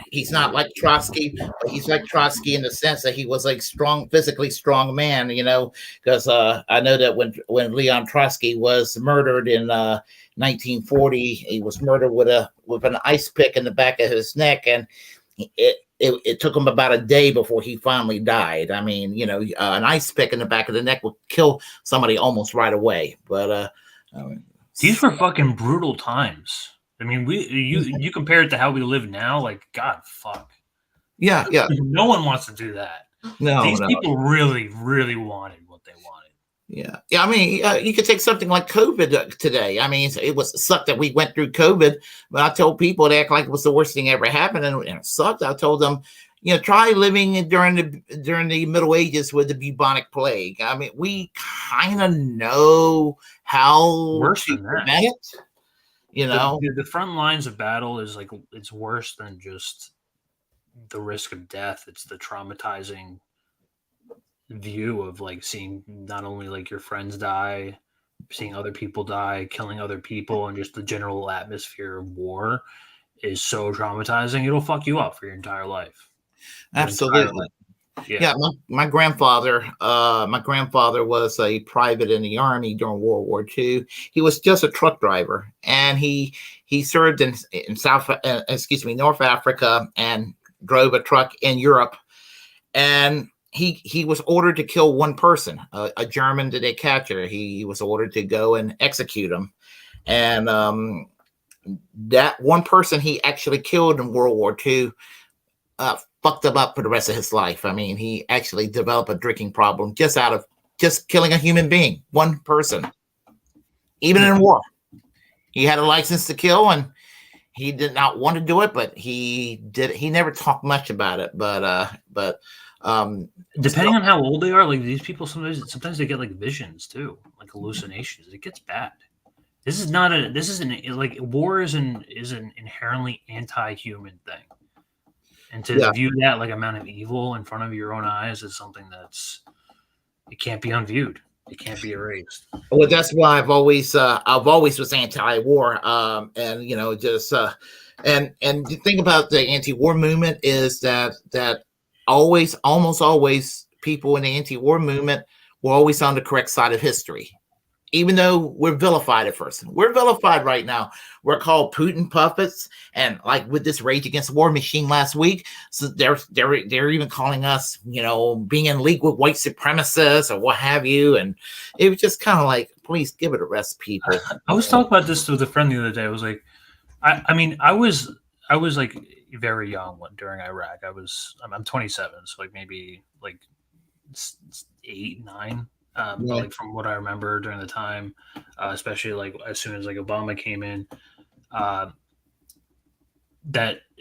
S1: like Trotsky, but he's like Trotsky in the sense that he was like physically strong man, because I know that when Leon Trotsky was murdered in 1940, he was murdered with an ice pick in the back of his neck, and it took him about a day before he finally died. I mean, an ice pick in the back of the neck will kill somebody almost right away, but
S2: these were fucking brutal times. I mean, you compare it to how we live now, like God, fuck.
S1: Yeah.
S2: No one wants to do that.
S1: No,
S2: these people really, really wanted what they wanted.
S1: Yeah. I mean, you could take something like COVID today. I mean, it sucked that we went through COVID, but I told people to act like it was the worst thing ever happened, and it sucked. I told them, try living during the Middle Ages with the bubonic plague. I mean, we kind of know how
S2: worse
S1: to
S2: than
S1: prevent it.
S2: The front lines of battle is like it's worse than just the risk of death. It's the traumatizing view of like seeing not only like your friends die, seeing other people die, killing other people, and just the general atmosphere of war is so traumatizing. It'll fuck you up for your entire life.
S1: Absolutely. Yeah. My grandfather was a private in the army during World War II. He was just a truck driver, and he served in North Africa and drove a truck in Europe and he was ordered to kill one person, a German that they captured. He was ordered to go and execute him, and that one person he actually killed in World War II fucked him up for the rest of his life. I mean, he actually developed a drinking problem just out of just killing a human being, one person. Even in war, he had a license to kill, and he did not want to do it, but he did. He never talked much about it, but
S2: depending on how old they are, like these people sometimes they get like visions too, like hallucinations. It gets bad. This is like war is an inherently anti-human thing. And to view that like amount of evil in front of your own eyes is something it can't be unviewed. It can't be erased.
S1: Well, that's why I've always was anti-war, and and the thing about the anti-war movement is that almost always people in the anti-war movement were always on the correct side of history. Even though we're vilified at first. We're vilified right now. We're called Putin puppets. And like with this Rage Against the War machine last week, so they're even calling us, being in league with white supremacists or what have you. And it was just kind of like, please give it a rest, people.
S2: I was talking about this with a friend the other day. I was like, I was like very young during Iraq. I'm 27, so like maybe like 8, 9. Like from what I remember during the time, especially like as soon as like Obama came in, that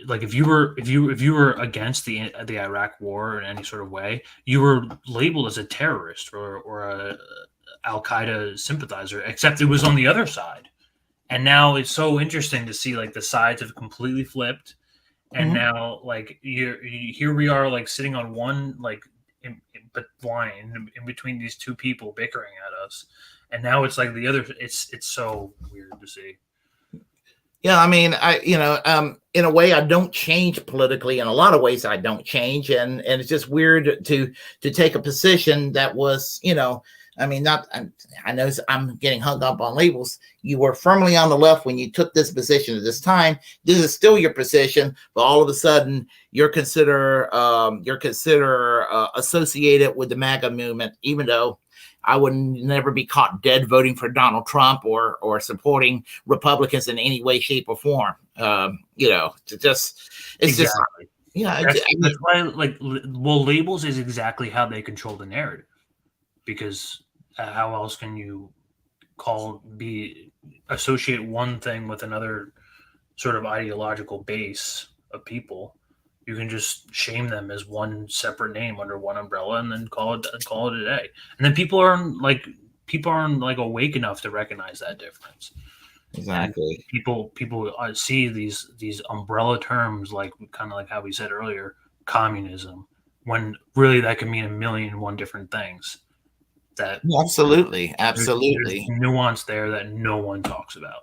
S2: like if you were against the Iraq war in any sort of way, you were labeled as a terrorist or a Al Qaeda sympathizer, except it was on the other side. And now it's so interesting to see like the sides have completely flipped, and now like here we are like sitting on one like line in between these two people bickering at us, and now it's like the other. It's so weird to see.
S1: Yeah, I mean, in a way, I don't change politically. In a lot of ways, I don't change, and it's just weird to take a position that was, I mean, I know I'm getting hung up on labels. You were firmly on the left when you took this position at this time. This is still your position, but all of a sudden you're considered associated with the MAGA movement, even though I would never be caught dead voting for Donald Trump or supporting Republicans in any way, shape, or form. That's
S2: why, like, labels is exactly how they control the narrative. Because how else can you associate one thing with another sort of ideological base of people? You can just shame them as one separate name under one umbrella, and then call it a day. And then people aren't awake enough to recognize that difference.
S1: Exactly.
S2: And people see these umbrella terms, like kind of like how we said earlier, communism, when really that can mean 1,000,001 different things.
S1: Absolutely.
S2: There's nuance there that no one talks about.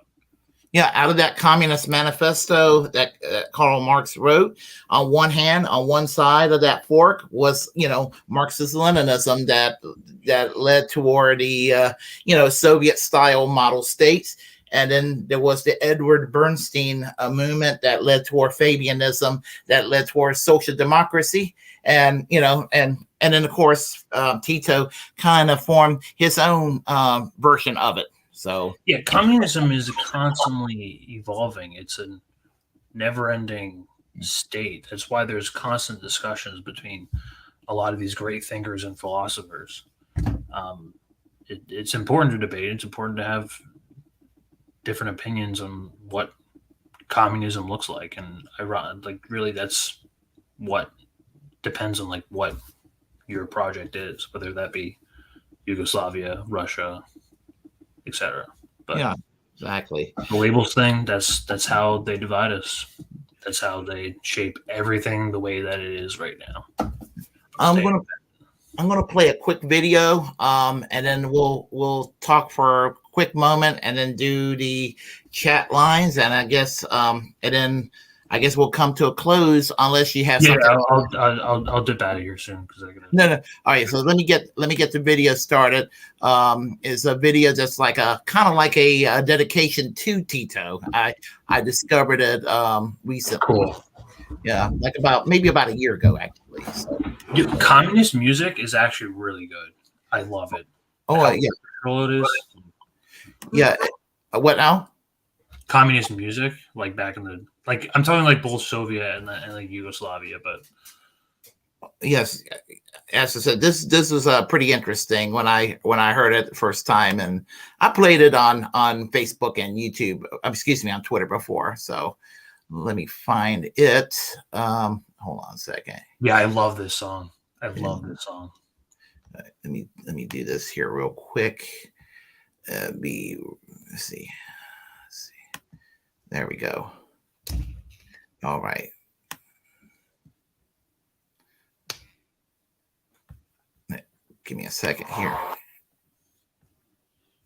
S1: Yeah, out of that Communist Manifesto that Karl Marx wrote, on one side of that fork was, Marxist-Leninism that led toward the, Soviet-style model states. And then there was the Edward Bernstein movement that led toward Fabianism, that led toward social democracy. And, and then, of course, Tito kind of formed his own version of it. So
S2: yeah, communism is constantly evolving. It's a never-ending state. That's why there's constant discussions between a lot of these great thinkers and philosophers. It's important to debate. It's important to have different opinions on what communism looks like, and really that's what depends on like what your project is, whether that be Yugoslavia, Russia, etc. But
S1: yeah, exactly.
S2: The labels thing, that's how they divide us. That's how they shape everything the way that it is right now.
S1: I'm gonna play a quick video, and then we'll talk for a quick moment, and then do the chat lines, and I guess we'll come to a close unless you have something.
S2: I'll dip out of here soon because I gotta.
S1: No. All right, so let me get the video started. It's a video that's like a kind of like a dedication to Tito. I discovered it recently.
S2: Cool.
S1: Yeah, like maybe about a year ago, actually. So.
S2: Dude, communist music is actually really good. I love it.
S1: Oh,
S2: How
S1: yeah.
S2: it is.
S1: Yeah. What now?
S2: Communist music, like back in the I'm talking like both Soviet and like Yugoslavia, but
S1: yes, as I said, this was pretty interesting when I heard it the first time, and I played it on Facebook and YouTube. Excuse me, on Twitter before. So let me find it. Hold on a second.
S2: Yeah, I love this song. I love this song.
S1: Let me do this here real quick. Let's see. There we go. All right. Give me a second here.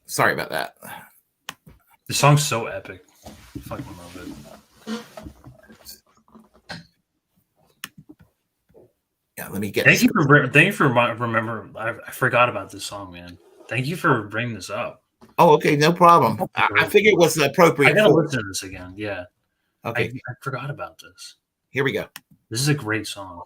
S1: Sorry about that.
S2: The song's so epic. I fucking love it.
S1: Yeah, let me get.
S2: Thank you for remember. I forgot about this song, man. Thank you for bringing this up.
S1: Oh, okay, no problem. I figured it was appropriate.
S2: I gotta listen to this again. Yeah.
S1: Okay.
S2: I forgot about this.
S1: Here we go.
S2: This is a great song.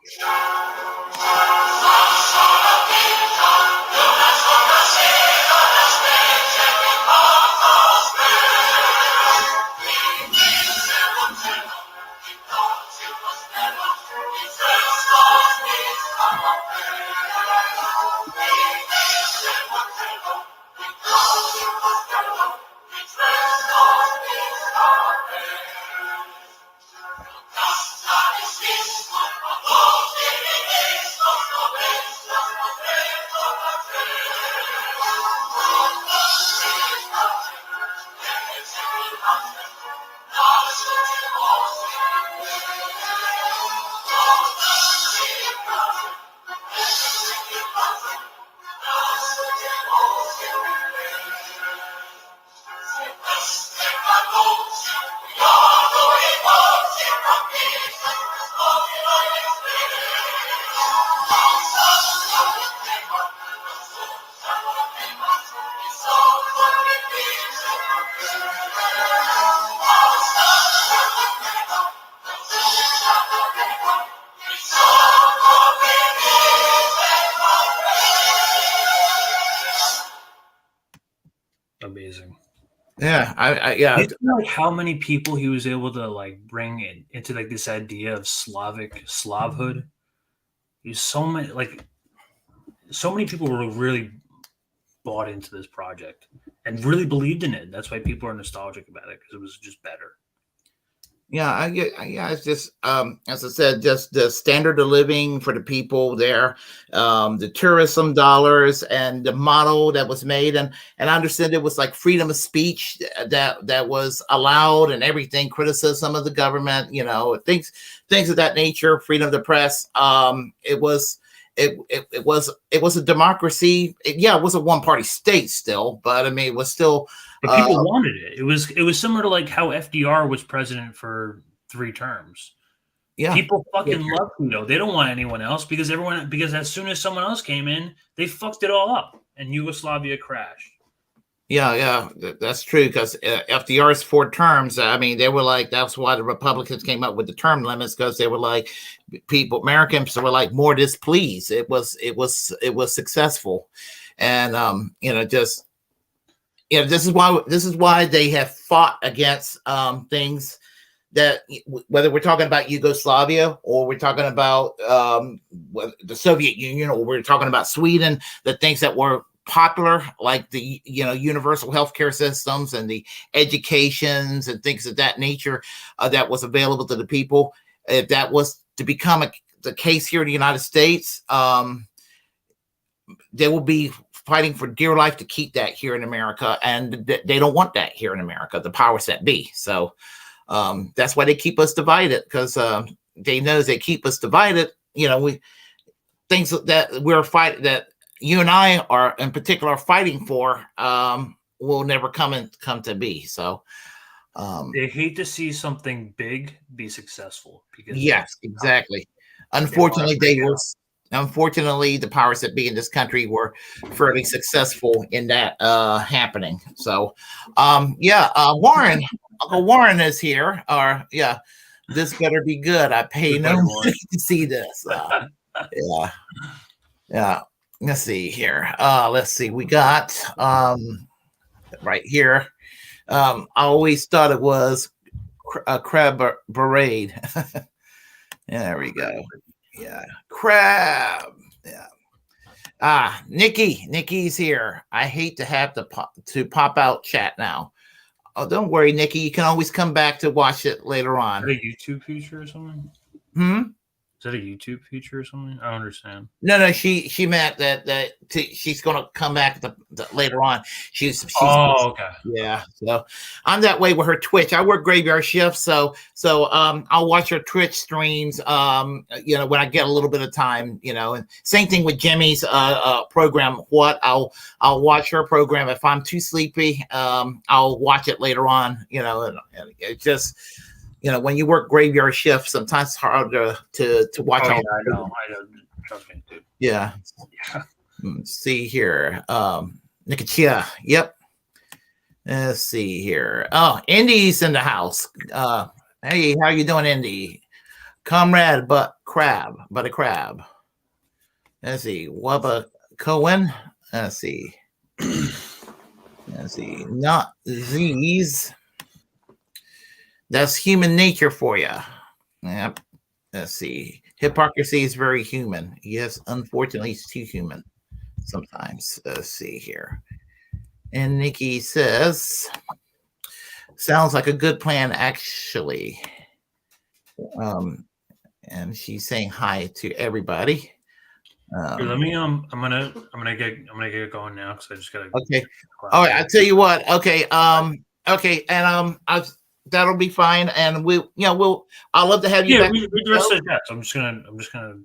S2: Amazing.
S1: Yeah, yeah.
S2: You know, like how many people he was able to like bring into like this idea of Slavhood. He's so many people were really bought into this project and really believed in it. That's why people are nostalgic about it, because it was just better.
S1: Yeah, yeah. It's just, as I said, just the standard of living for the people there, the tourism dollars, and the model that was made, and I understand it was like freedom of speech that was allowed, and everything, criticism of the government, things of that nature, freedom of the press. It was a democracy. It was a one party state still, but I mean, it was still.
S2: But people wanted it. It was similar to like how FDR was president for 3 terms. Yeah, people fucking love Tito. They don't want anyone else because as soon as someone else came in, they fucked it all up, and Yugoslavia crashed.
S1: Yeah, that's true. Because FDR's 4 terms, I mean, they were like, that's why the Republicans came up with the term limits, because they were like, Americans were like more displeased. It was successful, and this is why they have fought against things that, whether we're talking about Yugoslavia or we're talking about the Soviet Union, or we're talking about Sweden, the things that were popular, like the universal healthcare systems and the educations and things of that nature that was available to the people. If that was to become the case here in the United States, they will be fighting for dear life to keep that here in America, and they don't want that here in America, the powers that be. So that's why they keep us divided, because they know they keep us divided. Things that we're fighting, that you and I are in particular fighting for, will never come to be. So
S2: they hate to see something big be successful, because
S1: yes, exactly. Unfortunately, Unfortunately, the powers that be in this country were fairly successful in that happening. So, Warren, Uncle Warren is here. This better be good. I pay no money to see this. Yeah. Yeah. Let's see here. Let's see. We got right here. I always thought it was a crab parade. There we go. Yeah. Crab. Yeah. Nikki's here. I hate to have to pop out chat now. Oh, don't worry, Nikki. You can always come back to watch it later on.
S2: Is that a YouTube feature or something? Is that a YouTube feature or something? I don't understand.
S1: No. She meant that she's going to come back later on. She's
S2: okay.
S1: Yeah. So I'm that way with her Twitch. I work graveyard shift, so I'll watch her Twitch streams. When I get a little bit of time. And same thing with Jimmy's program. I'll watch her program. If I'm too sleepy, I'll watch it later on. And it just. When you work graveyard shift, sometimes it's hard to watch.
S2: I know. Trust me, dude.
S1: Yeah. Let's see here. Nikachia. Yep. Let's see here. Oh, Indy's in the house. Hey, how you doing, Indy? Comrade, but a crab. Let's see. Wubba Cohen. Let's see. Not these. That's human nature for you. Yep. Let's see. Hypocrisy is very human. Yes, unfortunately, it's too human sometimes. Let's see here. And Nikki says, sounds like a good plan, actually. And she's saying hi to everybody.
S2: Let me. I'm gonna get going now because I just gotta.
S1: Okay. All right. I'll tell you what. Okay. Okay. And that'll be fine, and I'd love to have you back.
S2: We just said that. So I'm just gonna.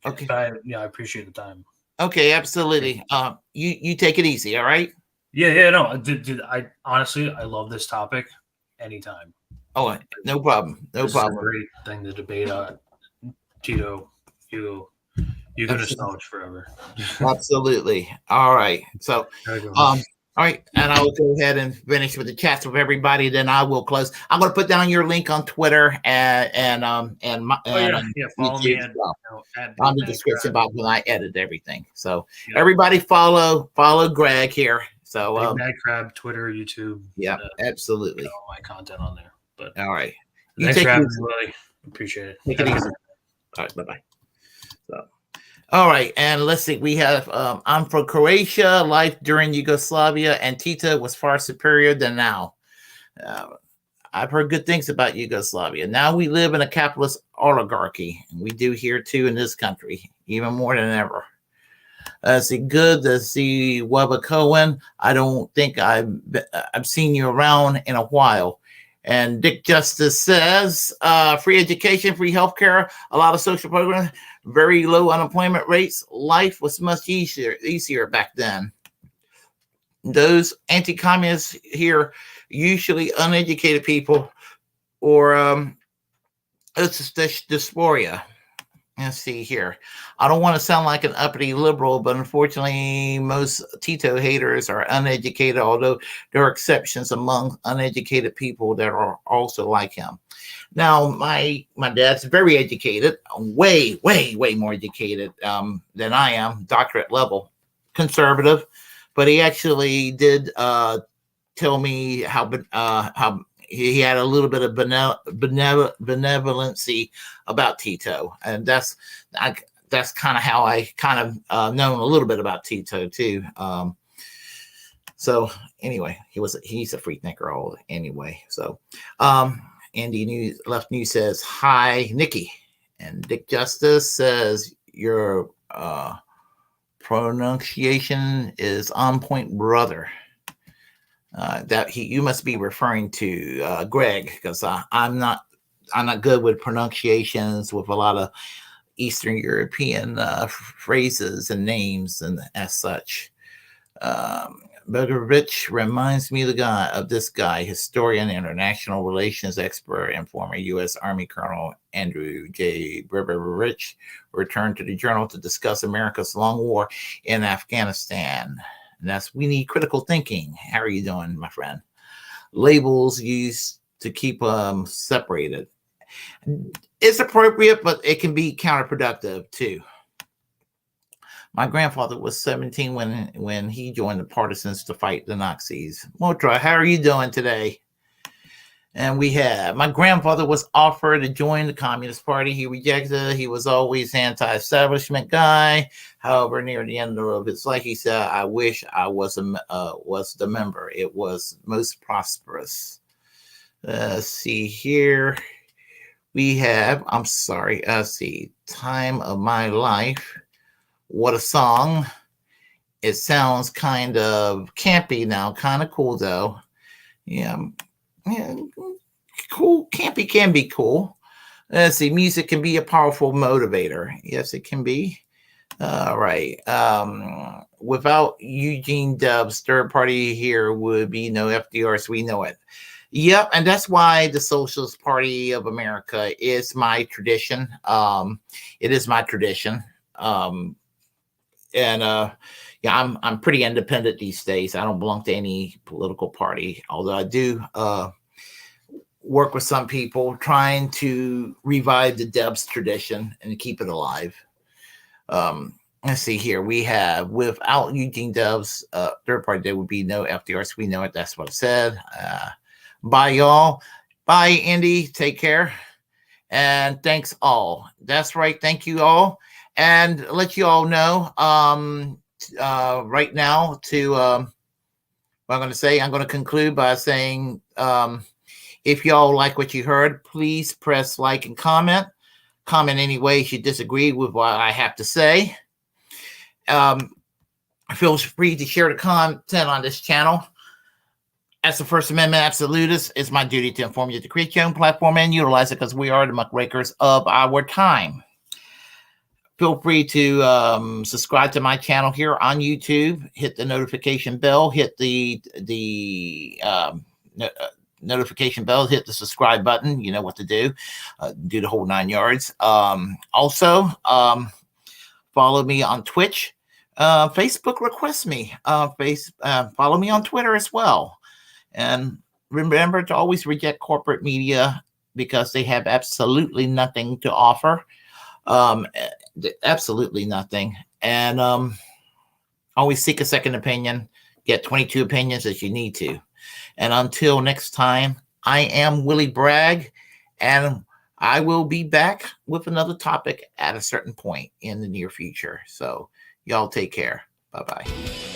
S1: Okay.
S2: I appreciate the time.
S1: Okay, absolutely. You take it easy, all right?
S2: Yeah. No, I honestly, I love this topic. Anytime.
S1: Oh, no problem. No problem.
S2: A great thing to debate on. Tito, you're gonna knowledge forever.
S1: Absolutely. All right. So, all right, and I'll go ahead and finish with the chats with everybody. Then I will close. I'm going to put down your link on Twitter and follow me on the description box when I edit everything. So everybody follow Greg here. So
S2: Mad Crab, Twitter, YouTube.
S1: Yeah, absolutely.
S2: All my content on there. But
S1: all right,
S2: you take it easy. Really appreciate it.
S1: Take it easy. All right, bye. So. All right, and let's see. We have I'm from Croatia. Life during Yugoslavia and Tito was far superior than now. I've heard good things about Yugoslavia. Now we live in a capitalist oligarchy, and we do here too in this country, even more than ever. See, good to see Wubba Cohen. I don't think I've seen you around in a while. And Dick Justice says, free education, free healthcare, a lot of social programs, very low unemployment rates. Life was much easier back then. Those anti-communists here, usually uneducated people, or it's dysphoria. Let's see here. I don't want to sound like an uppity liberal, but unfortunately, most Tito haters are uneducated, although there are exceptions among uneducated people that are also like him. Now, my dad's very educated, way more educated than I am, doctorate level, conservative, but he actually did tell me how he had a little bit of benevolency about Tito, and that's kind of how I kind of known a little bit about Tito too. So anyway, he's a free thinker anyway. So Andy Left News says hi, Nikki, and Dick Justice says your pronunciation is on point, brother. You must be referring to Greg, because I'm not good with pronunciations with a lot of Eastern European phrases and names and as such. Begorovich reminds me of this guy, historian, international relations expert, and former U.S. Army Colonel Andrew J. Begorovich returned to the journal to discuss America's long war in Afghanistan. And we need critical thinking. How are you doing, my friend? Labels used to keep separated. It's appropriate, but it can be counterproductive too. My grandfather was 17 when he joined the partisans to fight the Nazis. Motra, how are you doing today? And we have my grandfather was offered to join the Communist Party. He rejected. He was always anti-establishment guy. However, near the end of his life, he said, "I wish I was the member. It was most prosperous." See here, we have. I'm sorry. See, "Time of My Life." What a song! It sounds kind of campy now. Kind of cool though. Yeah. Yeah, cool. Campy can be cool. Let's see. Music can be a powerful motivator. Yes, it can be. All right. Without Eugene Debs, third party here would be no FDR as we know it. Yep, and that's why the Socialist Party of America is my tradition. It is my tradition. Yeah, I'm pretty independent these days. I don't belong to any political party, although I do work with some people trying to revive the Debs tradition and keep it alive. Let's see here. We have without Eugene Debs, third party, there would be no FDR. So we know it. That's what I said. Bye, y'all. Bye, Indy. Take care. And thanks all. That's right. Thank you all. And let you all know right now to what I'm going to say. I'm going to conclude by saying if y'all like what you heard, please press like and comment. Comment any ways you disagree with what I have to say. Feel free to share the content on this channel. As the First Amendment absolutist, it's my duty to inform you to create your own platform and utilize it because we are the muckrakers of our time. Feel free to subscribe to my channel here on YouTube. Hit the notification bell. Hit the notification bell. Hit the subscribe button. You know what to do. Do the whole 9 yards. Also, follow me on Twitch. Facebook request me. Follow me on Twitter as well. And remember to always reject corporate media because they have absolutely nothing to offer. Absolutely nothing. And always seek a second opinion. Get 22 opinions as you need to. And until next time, I am Willie Bragg, and I will be back with another topic at a certain point in the near future. So y'all take care. Bye-bye.